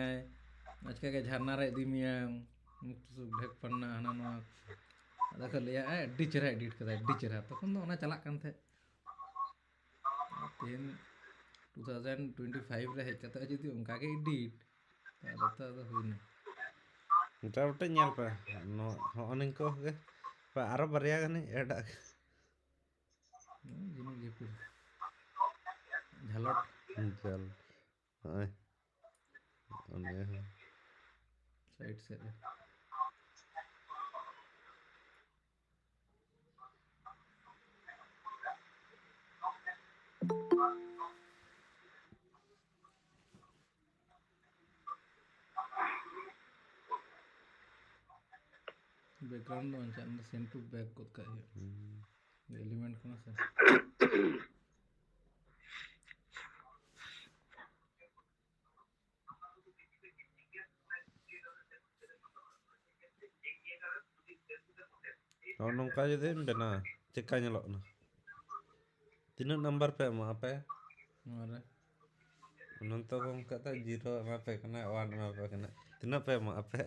आजका के झरना रे इदी मिया मुक्तु ढेक पन्ना हना नो अदा को लिया एडी चेहरा एडिट कदा एडी चेहरा तखन तो ओना चला कान थे तेन 2025 रे हेज कता जदी उनका के एडिट तो हुइना मोटामोटी ñel पे नो होनिं को के पे आरो बारिया गनी एडा जिनु लिपि झालट चल हाय ओने साइड से बैकग्राउंड में अंदर सेंटर बैक को का है एलिमेंट कौन सा और नौका जदि बना चिक्का ñelok na तीनों नंबर पे मा पे मारे नंतो को कता 0 मा पे कना 1 मा पे कना तीनों पे मा पे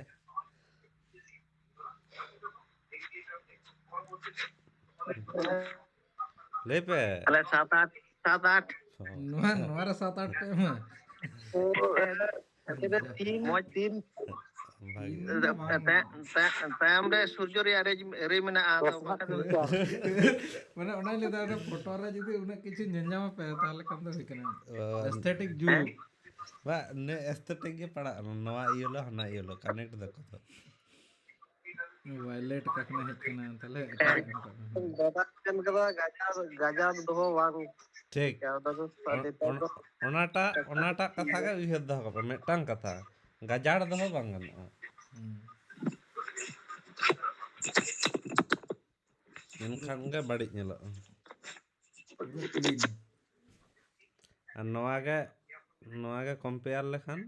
ले पे তাহলে 7 8 नोरा 7 8 पे में3 3 ভাই ᱤᱧ ᱫᱚ ᱵᱟᱝ ᱛᱟᱭᱚᱢ ᱨᱮ ᱥᱩᱨᱡᱚ ᱨᱮᱭᱟᱜ ᱨᱮ ᱢᱮᱱᱟᱜᱼᱟ ᱟᱫᱚ ᱵᱟᱠᱷᱟᱱ ᱫᱚ মানে ওনাই ᱞᱟᱹᱭᱫᱟ ᱚᱱᱟ ᱯᱷᱳᱴᱳ ᱨᱮ ᱡᱩᱫᱤ ᱩᱱᱟᱹᱜ ᱠᱤᱪᱷᱩ ᱧᱮᱞ ᱧᱟᱢᱟ ᱯᱮ ᱛᱟᱦᱞᱮ ᱠᱷᱟᱱ ᱫᱚ ᱦᱩᱭ ᱠᱟᱱᱟ ᱮᱥᱛᱷᱮᱴᱤक ᱡᱩᱜᱽ বা নে এস্থেটিক ᱜᱮ ᱯᱟᱲᱟᱜ ᱱᱚᱣᱟ ᱤᱭᱟᱹᱞᱚ ᱦᱟᱱᱟ ᱤᱭᱟᱹᱞᱚ ᱠᱟনেক্ᱴ ᱫᱟᱠᱚ ᱛᱚ ᱵᱷᱟᱭᱞᱮᱴ ᱚᱠᱟ ᱠᱷᱚᱱᱟᱜ ᱦᱮᱡ ᱠᱟᱱᱟ ᱛᱟᱦᱞᱮ ᱮᱴᱟᱜᱟᱜ ᱮᱢ ᱠᱟᱜ ᱢᱮ দাদা কেন কদা গাজার দোহ বাং ᱴᱷᱤক দাদা তো সাদে তো ᱚᱱᱟᱴᱟᱜ ᱠᱟᱛᱷᱟ ᱜᱮ ᱩᱭᱦᱟᱹᱨ ᱫᱚᱦᱚ ᱠᱟᱜ ᱯᱮ ᱢᱤᱫᱴᱟᱝ ᱠᱟᱛᱷᱟ ᱜᱟᱡᱟᱲ ᱫᱚᱦᱚ ᱵᱟᱝ ᱜᱟᱱᱚᱜᱼᱟ ᱮᱱᱠᱷᱟᱱ ᱜᱮ ᱵᱟᱹᱲᱤᱡ ᱧᱮᱞᱚᱜᱼᱟ ᱯᱩᱨᱟᱹ ᱠᱞᱤᱱ ᱟᱨ ᱱᱚᱣᱟ ᱜᱮ ᱠᱚᱢᱯᱮᱭᱟᱨ ᱞᱮᱠᱷᱟᱱ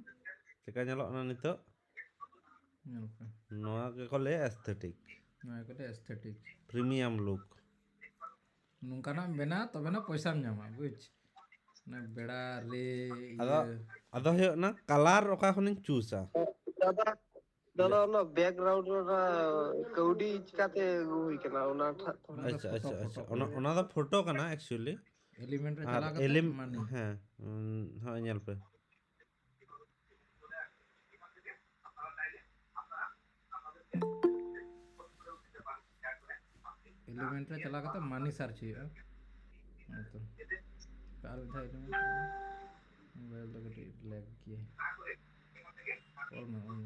ᱪᱮᱠᱟ ᱧᱮᱞᱚᱜ ᱠᱟᱱᱟ ᱱᱤᱛᱚᱜ ᱧᱮᱞ ᱯᱮ ᱱᱚᱣᱟ ᱜᱮᱠᱚ ᱞᱟᱹᱭᱟ ᱮᱥᱛᱷᱮᱴᱤক ᱱᱚᱣᱟ ᱠᱚᱫᱚ ᱮᱥᱛᱷᱮᱴᱤক ᱯᱨᱤᱢᱤᱭᱟᱢ ᱞᱩᱠ ᱱᱚᱝᱠᱟᱱᱟᱜ ᱮᱢ ᱵᱮᱱᱟᱣᱟ ᱛᱚᱵᱮᱱᱟ ᱯᱚᱭᱥᱟᱢ ᱧᱟᱢᱟ ᱵᱩᱡᱽ ᱚᱱᱟ ᱵᱮᱲᱟ ᱨᱮ ᱟᱫᱚ ᱤᱭᱟᱹ ᱟᱫᱚ ᱦᱩᱭᱩᱜ ᱠᱟᱱᱟ ᱠᱟলার ᱚᱠᱟ ᱠᱷᱚᱱᱤᱧ ᱪᱩᱡᱟ দাদা দাদা না ব্যাকগ্রাউন্ড রা কৌডি চিকাতে হুই কেনা ওনা ᱚᱱᱟ ᱫᱚ ᱟᱪᱪᱷᱟ ᱯᱷᱳᱴᱳ ᱟᱪᱪᱷᱟ ᱯᱷᱳᱴᱳ ᱟᱪᱪᱷᱟ ᱚᱱᱟ ᱫᱚ ᱯᱷᱳᱴᱳ ᱠᱟᱱᱟ ᱮᱠᱪᱩᱭᱮᱞᱤ ᱮᱞᱤᱢᱮন্ট ᱨᱮ ᱟᱨ ᱪᱟᱞᱟᱣ ᱠᱟᱛᱮ ᱢᱟᱱᱤ ᱦᱮᱸ ᱦᱚᱸ ᱧᱮᱞ ᱯᱮ एलिमेंट रे चला करते मानी सर्च हुआ तो कार विधा एलिमेंट मोबाइल तो कटी लैग किए कॉल में ऑन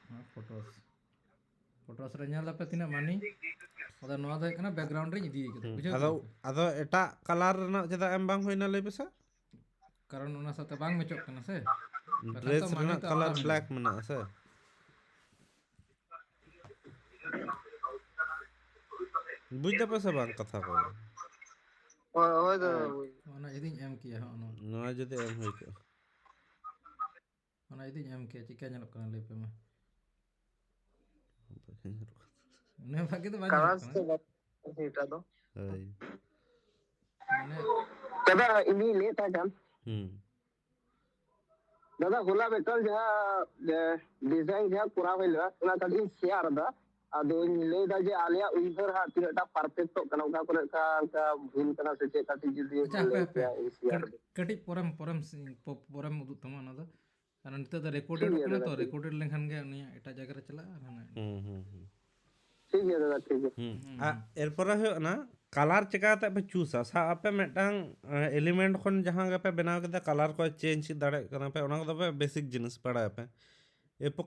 हाँ फोटोस रे ñal dapat tina mani oda noa do kana background re idi kede bujhe ᱟᱫᱚ ᱮᱴᱟᱜ ᱠᱟলার ᱨᱮᱱᱟᱜ ᱪᱮᱫᱟᱜ ᱮᱢ ᱵᱟᱝ ᱦᱩᱭᱱᱟ ᱞᱟᱹᱭ ᱯᱮᱥᱮ karon ona sate bang mechok kana se dress ᱨᱮᱱᱟᱜ ᱠᱟলার ᱵᱞᱮᱠ ᱢᱮᱱᱟᱜᱼᱟ ᱥᱮ বুঝ ᱫᱟᱯᱮ ᱥᱮ ᱵᱟᱝ ᱠᱟᱛᱷᱟ ᱠᱚ হয় তো ona idin em kiya ha ona ᱱᱚᱣᱟ ᱡᱩᱫᱤ ᱮᱢ ᱦᱩᱭ ᱠᱚᱜᱼᱟ ona idin em kiya chika ñalok kana lay pe ma ne bhagi to bang colour ñalok kana এটা তো ᱦᱳᱭ mane দাদা ইনি লেটা যান ᱦᱩᱸ दादा होला बेटल जहाँ डिजाइन जहाँ पूरा होइल ओना कदी शेयर दा आदो ले दा जे आलिया उइधर हा तिनटा परफेक्ट कना उका करे का भूल कना से चे काटी जदी अच्छा ले पे के शेयर कटी पोरम उदुग तमा ना दो कारण नितो द रिकॉर्डेड कना तो रिकॉर्डेड लेखन गे उनिया एटा जगह रे चला ठीक है दादा ठीक है एरपरे हुᱭᱩᱜ ᱠᱟᱱᱟ কালার চিকাতে পে চুজা সা আপে মেটাং এলিমেন্ট খন জাহাं গে পে বেনাও কেদা কালার কো চেঞ্জ দাড়ে কানা পে ওনা কো পে বেসিক জিনিস পড়া পে এপো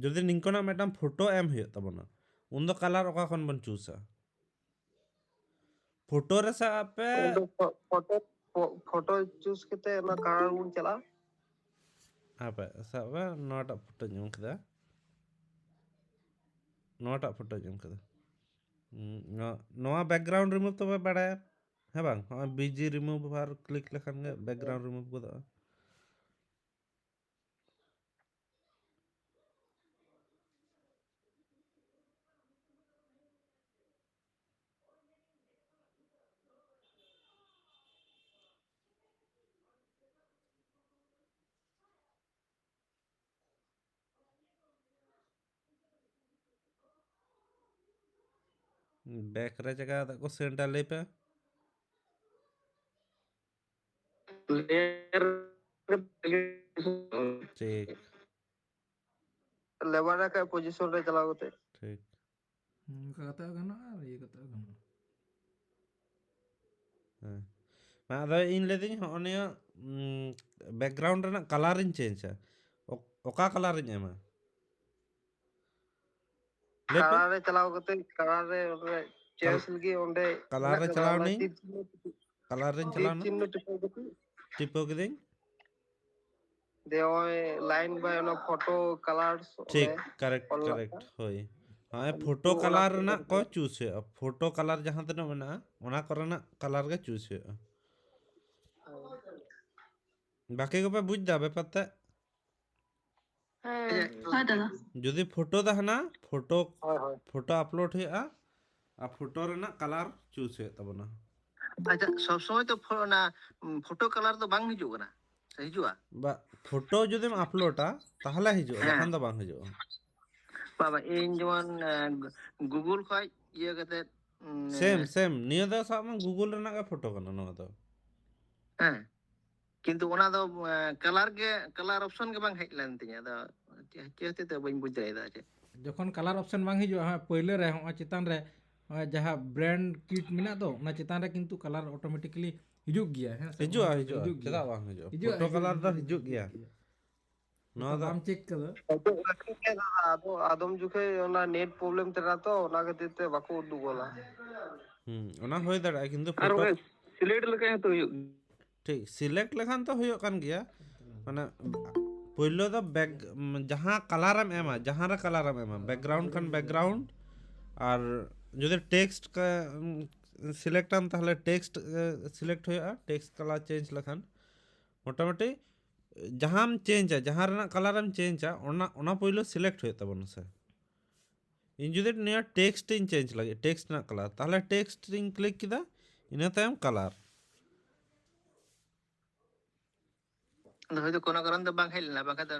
যদি নিংকোনা মেটাং ফটো এম হুᱭᱩᱜ তাবনা উন দো কালার ওকা খন বন চুজা ফটো রে সা আপে फोटो चूज करते ना कलर उन चला আপে সা নটা ফটো জম কেদা নটা ফটো জম কেদা नवा बैकग्राउंड रिमूव तो बड़ा है बांग बीजी रिमूव बार क्लिक लेखान गे बैकग्राउंड रिमूव गोदा बैक रे जगह को सेंटर ले पे लेयर ठीक लेवर का पोजीशन रे चला होते ठीक kata gana ये kata gana मैं अदा इन ले दिन होने बैकग्राउंड रे ना कलर इन चेंज है ओका कलर इन एमा कलर रे चला होते कलर रे चेंज लगी ओंडे कलर रे चलाओ नहीं कलर रे चलाओ ना चिन्ह टिपो के दिन दे लाइन बाय नो फोटो कलर्स ठीक करेक्ट होई हाँ फोटो कलर ना को चूज है फोटो कलर जहाँ तक ना ओना करना कलर के चूज है बाकी को पे बुझ जाबे पता हाँ दादा যদি ফটো দেখনা ফটো আপলোড হইয়া আর ফটো রে না কালার চুজ হয়ে তাবনা अच्छा सब समय तो ना फोटो कलर तो बांग हिजू ना से हिजुआ বা ফটো যদি আপলোডা তাহলে হিজু তখন তো বাং হিজু बाबा इन जवन गूगल खय ये कते सेम निया दा साब में गूगल रे ना का फोटो कना नवा तो हां কিন্তু ᱚᱱᱟ ᱫᱚ কালার অপশন ᱜᱮ ᱵᱟᱝ ᱦᱮᱡ ᱞᱮᱱ ᱛᱤᱧᱟᱹ ᱟᱫᱚ ᱪᱮᱫ ᱦᱚᱛᱮᱡ ᱛᱮ ᱵᱟᱹᱧ ᱵᱩᱡ ᱫᱟᱲᱮᱭᱟᱫᱟ ᱪᱮᱫ ᱡᱚᱠᱷᱚᱱ ᱠᱟᱞᱟর অপশন ᱵᱟᱝ ᱦᱤᱡᱩᱜᱼᱟ ᱦᱟᱸᱜ ᱯᱳᱭᱞᱳ ᱨᱮ ᱦᱚᱸᱜᱼᱚᱭ ᱪᱮᱛᱟᱱ ᱨᱮ ᱦᱚᱸᱜᱼᱚᱭ ᱡᱟᱦᱟᱸ ᱵᱨᱮন্ড ᱠᱤᱴ ᱢᱮᱱᱟᱜ ᱫᱚ ᱚᱱᱟ ᱪᱮᱛᱟᱱ ᱨᱮ ᱠᱤᱱᱛᱩ ᱠᱟᱞᱟর ᱚᱴᱳᱢᱮᱴᱤᱠলি ᱦᱤᱡᱩᱜ ᱜᱮᱭᱟ ᱦᱮᱸ ᱥᱮ ᱦᱤᱡᱩᱜᱼᱟ ᱚᱱᱟ ᱦᱤᱡᱩᱜᱼᱟ ᱦᱤᱡᱩᱜ ᱜᱮᱭᱟ ᱪᱮᱫᱟᱜ ᱵᱟᱝ ᱦᱤᱡᱩᱜᱼᱟ ᱦᱤᱡᱩᱜᱼᱟ ᱯᱷᱳᱴᱳ ᱠᱟᱞᱟর ᱫᱚ ᱦᱤᱡᱩᱜ ᱜᱮᱭᱟ ᱱᱚᱣᱟ ᱫᱚ ᱵᱟᱢ ᱪᱮᱠ ᱠᱟᱫᱟ ᱟᱫᱚ ᱟᱫᱚᱢ ᱡᱚᱠᱷᱮᱡ ᱚᱱᱟ ᱱᱮᱴ ᱯᱨᱚᱵᱞᱮᱢ ᱛᱟᱦᱮᱱᱟ ᱛᱚ ᱚᱱᱟ ᱠᱷᱟᱹᱛᱤᱨ ᱛᱮ ᱵᱟᱠᱚ ᱩᱫᱩᱜ ᱜᱚᱞᱟ ᱚᱱᱟ ᱦᱩᱭ ᱫᱟᱲᱮᱭᱟᱜᱼᱟ ᱠᱤᱱᱛᱩ ᱟᱨ ᱯᱷᱳᱴᱳ সিলেক্ট লেখাই ᱦᱚᱸᱛᱚ ᱦᱩᱭᱩᱜ ᱴᱷᱤক সিলেক্ট লেখান তো ᱦᱩᱭᱩᱜ ᱠᱟᱱ ᱜᱮᱭᱟ ᱢᱟᱱᱮ ᱯᱳᱭᱞᱳ ᱫᱚ ᱡᱟᱦᱟᱸ ᱠᱟলাᱨᱮᱢ ᱮᱢᱟ ᱡᱟᱦᱟᱸ ᱨᱮ ᱠᱟলাᱨᱮᱢ ᱮᱢᱟ ᱵᱮᱠᱜᱨᱟউন্ড ᱠᱷᱟᱱ ᱵᱮᱠᱜᱨᱟউন্ড আর যদি টেক্সট সিলেক্টাম তাহলে টেক্সট সিলেক্ট হয়ে টেক্সট কালার চেঞ্জ লেখান মোটামুটি যাহাম চেঞ্জা যাহার ᱨᱮᱱᱟᱜ কালারেম চেঞ্জা ᱚᱱᱟ ᱯᱳᱭᱞᱳ সিলেক্ট হয়ে তাবনা সে ᱤᱧ ᱡᱩᱫᱤ ᱱᱤᱭᱟᱹ ᱴᱮক্সᱴ ᱤᱧ ᱪᱮᱧᱡᱽ ᱞᱟᱹᱜᱤᱫ ᱴᱮক্সᱴ ᱨᱮᱱᱟᱜ ᱠᱟᱞᱟর তাহলে টেক্সট ᱤᱧ ক্লিক কেদা ᱤᱱᱟᱹ ᱛᱟᱭᱚᱢ ᱠᱟᱞᱟর ᱟᱫᱚ ᱦᱚᱭᱛᱚ ᱠᱳᱱᱳ ᱠᱟᱨᱚᱱ ᱫᱚ ᱵᱟᱝ ᱦᱮᱡ ᱞᱮᱱᱟ ᱵᱟᱝᱠᱷᱟᱱ ᱫᱚ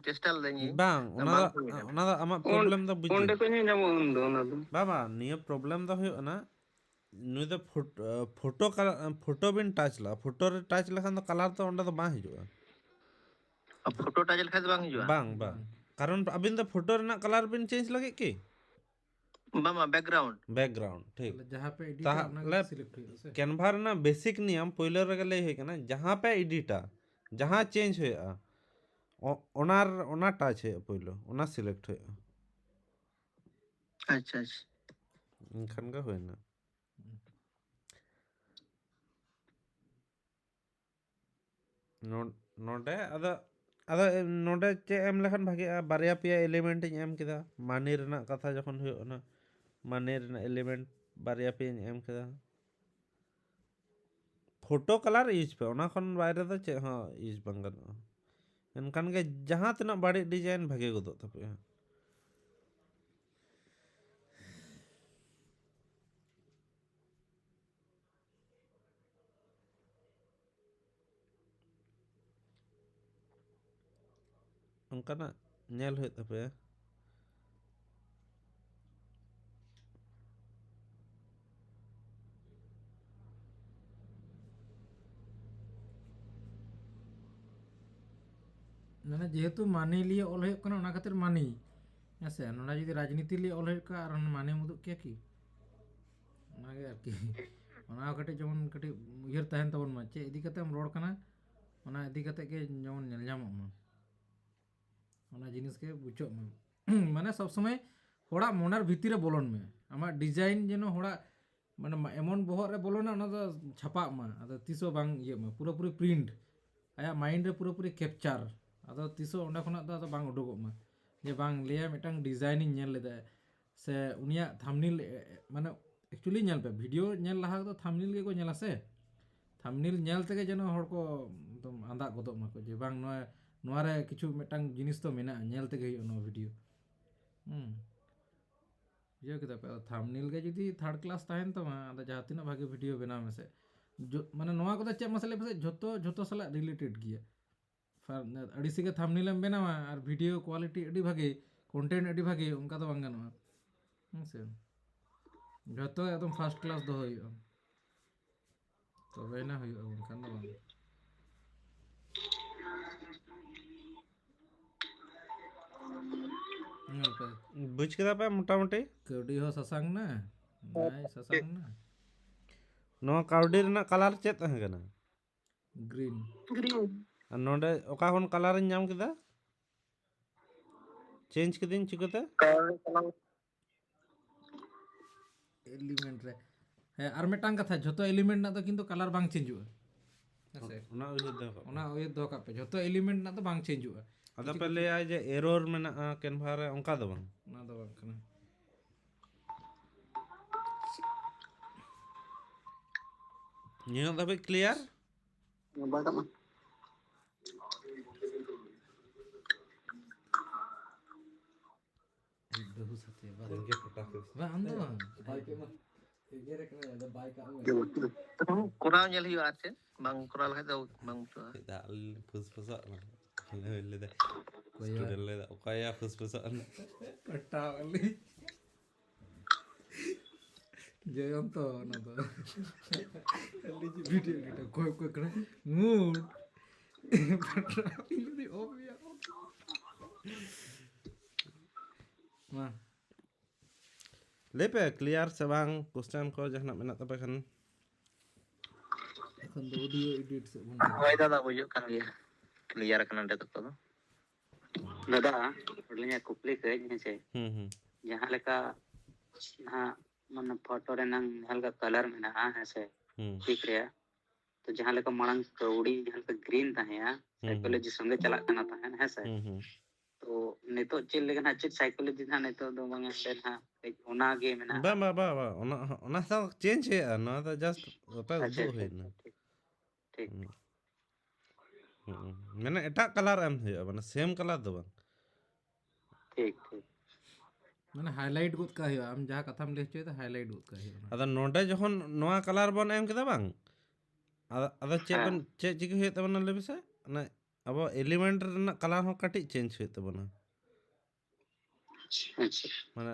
ᱪᱮᱥᱴᱟ ᱞᱮᱫᱟᱹᱧ ᱵᱟᱝ ᱚᱱᱟ ᱫᱚ ᱟᱢᱟᱜ ᱯᱨᱚᱵᱞᱮᱢ ᱫᱚ ᱵᱩᱡᱽ ᱚᱸᱰᱮ ᱠᱷᱚᱱ ᱦᱚᱸ ᱧᱟᱢᱚᱜᱼᱟ ᱩᱱᱫᱚ ᱚᱱᱟ ᱫᱚ বাবা নিয়ে প্রবলেম দা হয়ে না নুই ᱫᱚ ᱯᱷᱳᱴᱳ ᱵᱤᱱ ᱴᱟᱪ ᱞᱟ ᱯᱷᱳᱴᱳ ᱨᱮ ᱴᱟᱪ ᱞᱮᱠᱷᱟᱱ ᱫᱚ ᱠᱟᱞᱟর ᱫᱚ ᱚᱸᱰᱮ ᱫᱚ ᱵᱟᱝ ᱦᱤᱡᱩᱜᱼᱟ ᱯᱷᱳᱴᱳ ᱴᱟᱪ ᱞᱮᱠᱷᱟᱱ ᱫᱚ ᱵᱟᱝ ᱦᱤᱡᱩᱜᱼᱟ ᱵᱟᱝ ᱠᱟᱨᱚᱱ ᱟᱵᱤᱱ ᱫᱚ ᱯᱷᱳᱴᱳ ᱨᱮᱱᱟᱜ ᱠᱟᱞᱟর ᱵᱤᱱ ᱪᱮᱧᱡᱽ ᱞᱟᱹᱜᱤᱫ কি ᱵᱟᱝ ᱵᱮᱠᱜᱨᱟউন্ড ঠিক তাহলে যাহা পে এডিট তাহলে আপনাকে সিলেক্ট হয়ে গেছে ক্যানভা ᱨᱮᱱᱟᱜ বেসিক নিয়ম পয়লা ᱨᱮᱜᱮ ᱞᱟᱹᱭ ᱦᱩᱭ ᱠᱟᱱᱟ ᱡᱟᱦᱟᱸ ᱯᱮ এডিটা ᱡᱟᱦᱟᱸ ᱪᱮᱧᱡᱽ ᱦᱩᱭᱩᱜᱼᱟ ᱚᱱᱟ টাচ ᱦᱩᱭᱩᱜᱼᱟ ᱯᱳᱭᱞᱳ ᱚᱱᱟ সিলেক্ট ᱦᱩᱭᱩᱜᱼᱟ ᱟᱪᱪᱷᱟ ᱟᱪᱪᱷᱟ ᱮᱱᱠᱷᱟᱱ ᱜᱮ ᱦᱩᱭᱱᱟ ᱱᱚᱰᱮ ᱟᱫᱚ ᱱᱚᱰᱮ ᱪᱮᱫ ᱮᱢ ᱞᱮᱠᱷᱟᱱ ᱵᱷᱟᱜᱮᱜᱼᱟ ᱵᱟᱨᱭᱟ ᱯᱮᱭᱟ ᱮᱞᱤᱢᱮন্ট ᱤᱧ ᱮᱢ ᱠᱮᱫᱟ ᱢᱟᱱᱤ ᱨᱮᱱᱟᱜ ᱠᱟᱛᱷᱟ ᱡᱚᱠᱷᱚᱱ ᱦᱩᱭᱩᱜ ᱠᱟᱱᱟ ᱢᱟᱱᱤ ᱨᱮᱱᱟᱜ ᱮᱞᱤᱢᱮন্ট ᱵᱟᱨᱭᱟ ᱯᱮᱭᱟᱧ ᱮᱢ ᱠᱮᱫᱟ ᱯᱷᱳᱴᱳ ᱠᱟᱞᱟর ᱤউᱡᱽ ᱯᱮ ᱚᱱᱟ ᱠᱷᱚᱱ ᱵᱟᱭᱨᱮ ᱫᱚ ᱪᱮᱫ ᱦᱚᱸ ᱤউᱡᱽ ᱵᱟᱝ ᱜᱟᱱᱚᱜᱼᱟ ᱮᱱᱠᱷᱟᱱ ᱜᱮ ᱡᱟᱦᱟᱸ ᱛᱤᱱᱟᱹᱜ ᱵᱟᱹᱲᱤᱡ ᱰᱤᱡᱟᱭᱤᱱ ᱵᱷᱟᱜᱮ ᱜᱚᱫᱚᱜ ᱛᱟᱯᱮᱭᱟ ᱚᱱᱠᱟᱱᱟᱜ ᱧᱮᱞ ᱦᱩᱭᱩᱜ ᱛᱟᱯᱮᱭᱟ মানে যেহেতু মানি লিয়ে অল হয়ে কানা ওনা খাতির মানি হ্যাঁ নোনা যদি রাজনীতি লিয়ে অল হয়ে কা আর মানি মুদুক কে কি ওনাগে আর কি ওনা কাটিজ যেমন কাটি উইহার তাহেন তাবন মা চে ইদি কাতে রড় কানা ওনা ইদি কাতে গে যেমন নেল ᱧᱟᱢᱚᱜ মা ওনা জিনিস কে বুঝো মা মানে সব সময় হড়া মনার ভিতরে বলন মে আমার ডিজাইন যেন হড়া মানে এমন বহর রে বলো না ওনা তো ছাপা মা আদো তিসো বাং ইয়ে মা পুরোপুরি প্রিন্ট আয়া মাইন্ড রে পুরোপুরি ক্যাপচার আদো তিসো ওনা খনা ᱫᱚ ᱟᱫᱚ ᱵᱟᱝ ᱩᱰᱩᱠᱚᱜ ᱢᱟ ᱡᱮ ᱵᱟᱝ ᱞᱟᱹᱭᱟ ᱢᱤᱫᱴᱟᱝ ᱰᱤᱡᱟᱭᱤᱱ ᱤᱧ ᱧᱮᱞ ᱞᱮᱫᱟ ᱥᱮ ᱩᱱᱤᱭᱟᱜ ᱛᱷᱟᱢᱵᱱᱮᱞ মানে একচুয়ালি ᱧᱮᱞ ᱯᱮ ᱵᱷᱤᱰᱤᱭᱳ ᱧᱮᱞ ᱞᱟᱦᱟ ᱫᱚ ᱛᱷᱟᱢᱵᱱᱮᱞ ᱜᱮᱠᱚ ᱧᱮᱞᱟ ᱥᱮ ᱛᱷᱟᱢᱵᱱᱮᱞ ᱧᱮᱞ ᱛᱮᱜᱮ ᱡᱮᱱᱚ ᱦᱚᱲ ᱠᱚ ᱮᱠᱫᱚᱢ ᱟᱸᱫᱟᱜ ᱜᱚᱫᱚᱜ ᱢᱟᱠᱚ ᱡᱮ ᱵᱟᱝ ᱱᱚᱣᱟ ᱨᱮ ᱠᱤᱪᱷᱩ ᱢᱤᱫᱴᱟᱝ ᱡᱤᱱᱤস ᱛᱚ ᱢᱮᱱᱟᱜᱼᱟ ᱧᱮᱞ ᱛᱮᱜᱮ ᱦᱩᱭᱩᱜᱼᱟ ᱱᱚᱣᱟ ᱵᱷᱤᱰᱤᱭᱳ বুঝাও কেদা পে থাম্বনেল গে যদি থার্ড ক্লাস তাহেন তামা আদᱚ ᱡᱟᱦᱟᱸ ᱛᱤᱱᱟᱹᱜ ᱵᱷᱟᱜᱮ ᱵᱷᱤᱰᱤᱭᱳ ᱵᱮᱱᱟᱣ ᱢᱮᱥᱮ মানে ᱱᱚᱣᱟ ᱠᱚᱫᱚ ᱪᱮᱫ ᱢᱟᱥᱮ ᱞᱟᱹᱭ ᱯᱮᱥᱮ ᱡᱷᱚᱛᱚ ᱥᱟᱞᱟᱜ রিলেটেড গিয়া ᱟᱹᱲᱤᱥᱤ ᱜᱮ থাম্বনেল এম বেনাওয়া আর ভিডিও কোয়ালিটি আᱹᱰᱤ ভাগে কন্টেন্ট আᱹᱰি ভাগে অনকা ᱫᱚ ᱵᱟᱝ ᱜᱟᱱᱚᱜᱼᱟ ᱦᱮᱸᱥᱮ ᱡᱷᱚᱛᱚ ᱮᱠᱫᱚᱢ ᱯᱷᱟর্স্ট ক্লাস ᱫᱚᱦᱚ ᱦᱩᱭᱩᱜᱼᱟ তবে না ᱦᱩᱭᱩᱜᱼᱟ ᱵᱟᱝᱠᱷᱟᱱ ᱫᱚ ᱵᱟᱝ ᱧᱮᱞ ᱯᱮ বুঝ কেদা পে মোটামুটি ᱠᱟᱹᱣᱰᱤ ᱦᱚᱸ ᱥᱟᱥᱟᱝ ᱱᱟ ᱱᱟᱭ ᱥᱟᱥᱟᱝ ᱱᱟ ᱱᱚᱣᱟ ᱠᱟᱣᱰᱤ ᱨᱮᱱᱟᱜ ᱠᱟᱞᱟর ᱪᱮᱫ ᱛᱟᱦᱮᱸ ᱠᱟᱱᱟ গ্রিন আর ᱱᱚᱰᱮ ᱚᱠᱟ ᱠᱷᱚᱱ ᱠᱟᱞᱟᱨᱤᱧ ᱧᱟᱢ ᱠᱮᱫᱟ চেঞ্জ ᱠᱤᱫᱤᱧ ᱪᱤᱠᱟᱹᱛᱮ এলিমেন্ট রে হ্যাঁ আর মিᱫᱴᱟᱝ কথা ᱡᱷᱚᱛᱚ এলিমেন্ট না তো কিন্তু কালার বাং চেঞ্জুয়া আছে ᱚᱱᱟ ᱩᱭᱦᱟᱹᱨ ᱫᱚᱦᱚ ᱠᱟᱜ ᱢᱮ। ওনা ওই দো কাপে ᱡᱷᱚᱛᱚ এলিমেন্ট না তো বাং চেঞ্জুয়া ᱟᱫᱚ ᱯᱮ ᱞᱟᱹᱭᱟ ᱡᱮ ᱮᱨᱚᱨ ᱢᱮᱱᱟᱜᱼᱟ ᱠᱮᱱᱵᱷᱟ ᱨᱮ ᱚᱱᱠᱟ ᱫᱚ ᱵᱟᱝ ওনা দো বাং কানা ᱱᱤᱭᱟᱹ ᱫᱷᱟᱹᱵᱤᱡ ক্লিয়ার ᱵᱟᱭ ᱠᱟᱱᱟ বহু সাথে বা ᱤᱱᱠᱟᱹ ᱯᱷᱚᱴᱟᱯᱷᱤᱥ বা আন্দো বাই কে মা এগেরে কানা দা বাই কা ᱠᱚᱨᱟᱣ ᱧᱮᱞ ᱦᱩᱭᱩᱜᱼᱟ ᱟᱨ ᱪᱮᱫ ᱵᱟᱝ ᱠᱚᱨᱟᱣ ᱞᱮᱠᱷᱟᱡ ᱫᱚ ᱵᱟᱝ ᱵᱩᱡᱷᱟᱹᱜᱼᱟ ᱫᱟᱜ ᱯᱷᱩᱥᱯᱷᱩᱥᱚᱜ ᱠᱟᱱᱟ ᱞᱟᱹᱭᱫᱟ ᱥᱴᱩᱰᱮন্ᱴ ᱞᱟᱹᱭᱫᱟ ᱚᱠᱚᱭᱟ ᱯᱷᱩᱥᱯᱷᱩᱥᱚᱜ ᱠᱟᱱᱟ পটাওয়ালি জয়ন্ত না তো এলি ভিডিও এটা কই কই করে mood Ini oh ya. Nah, ᱞᱟᱹᱭ ᱯᱮ ᱠᱞᱤᱭᱟᱨ ᱥᱮ ᱵᱟᱝ ᱠᱚᱥᱪᱮᱱ ᱠᱚ ᱡᱟᱦᱟᱱᱟᱜ ᱢᱮᱱᱟᱜ ᱛᱟᱯᱮ ᱠᱷᱟᱱ এখন তো অডিও এডিট সে বন্ধ ᱦᱳᱭ ᱫᱟᱫᱟ ᱵᱩᱡᱩᱜ ᱠᱟᱱ ᱜᱮᱭᱟ ᱠᱞᱤᱭᱟᱨ ᱠᱟᱱᱟ ᱱᱤᱛᱚᱜ ᱫᱚ दादा ᱟᱹᱞᱤᱧᱟᱜ ᱠᱩᱠᱞᱤ ᱠᱟᱹᱡ ᱦᱮᱸᱥᱮ ᱦᱩᱸ ᱡᱟᱦᱟᱸ ᱞᱮᱠᱟ ᱱᱟᱦᱟᱜ ᱢᱟᱱᱮ ᱯᱷᱳᱴᱳ ᱨᱮᱱᱟᱝ ᱡᱟᱦᱟᱸ ᱞᱮᱠᱟ ᱠᱟᱞᱟᱨ ᱢᱮᱱᱟᱜᱼᱟ ᱦᱮᱸᱥᱮ ᱦᱩᱸ ᱴᱷᱤᱠ ᱨᱮᱭᱟᱜ ᱛᱚ ᱡᱟᱦᱟᱸ ᱞᱮᱠᱟ ᱢᱟᱲᱟᱝ ᱠᱟᱹᱣᱰᱤ ᱡᱟᱦᱟᱸ ᱞᱮᱠᱟ ᱜᱨᱤᱱ ᱛᱟᱦᱮᱸᱜᱼᱟ ᱥᱟᱭᱠᱳᱞᱚᱡᱤ ᱥᱚᱸᱜᱮ ᱪᱟᱞᱟᱜ ᱠᱟᱱᱟ ᱛᱟᱦᱮᱸᱱ ᱦᱮᱸᱥᱮ ᱦᱩᱸ ᱛᱚ ᱱᱤᱛᱚᱜ ᱪᱮᱫ ᱞᱮᱠᱟ ᱱᱟᱦᱟᱜ ᱪᱮᱫ ᱥᱟᱭᱠᱳᱞᱚᱡᱤ ᱱᱟᱦᱟᱜ ᱱᱤᱛᱚᱜ ᱫᱚ ᱵᱟᱝᱟ ᱥᱮ ᱱᱟᱦᱟᱜ ᱠᱟᱹᱡ ᱚᱱᱟᱜᱮ ᱢᱮᱱᱟᱜᱼᱟ ᱵᱟᱝ ᱚᱱᱟ ᱫᱚ ᱪᱮᱧᱡᱽ ᱦᱩᱭᱩᱜᱼᱟ ᱱᱚᱣᱟ ᱫᱚ ᱡᱟᱥᱴ ᱟᱯᱮ ᱟᱪᱪᱷᱟ ᱩᱫᱩᱜ ᱟᱪᱪᱷᱟ ᱦᱩᱭᱱᱟ ᱴᱷᱤক ᱴᱷᱤক মানে এটাক কালার এম হুᱭᱩᱜᱼᱟ মানে সেম কালার ᱫᱚ ᱵᱟᱝ ᱴᱷᱤक ᱴᱷᱤक মানে হাইলাইট গোদ কা ᱦᱩᱭᱩᱜᱼᱟ ᱟᱢ ᱡᱟᱦᱟᱸ ᱠᱟᱛᱷᱟᱢ ᱞᱟᱹᱭ ᱦᱚᱪᱚᱭᱮᱫᱟ হাইলাইট গোদ কা ᱦᱩᱭᱩᱜᱼᱟ ᱟᱫᱚ ᱱᱚᱰᱮ ᱡᱚᱠᱷᱚᱱ ᱱᱚᱣᱟ ᱠᱟলার ᱵᱚᱱ ᱮᱢ ᱠᱮᱫᱟ ᱵᱟᱝ ᱟᱫᱚ ᱪᱮᱫ ᱪᱤᱠᱟᱹ ᱦᱩᱭᱩᱜ ᱛᱟᱵᱚᱱᱟ ᱞᱟᱹᱭ ᱢᱮᱥᱮ ᱚᱱᱟ ᱟᱵᱚ ᱮᱞᱤᱢᱮন্ট ᱨᱮᱱᱟᱜ ᱠᱟলার ᱦᱚᱸ ᱠᱟᱹᱴᱤᱡ ᱪᱮᱧᱡᱽ ᱦᱩᱭᱩᱜ ᱛᱟᱵᱚᱱᱟ আচ্ছা মানে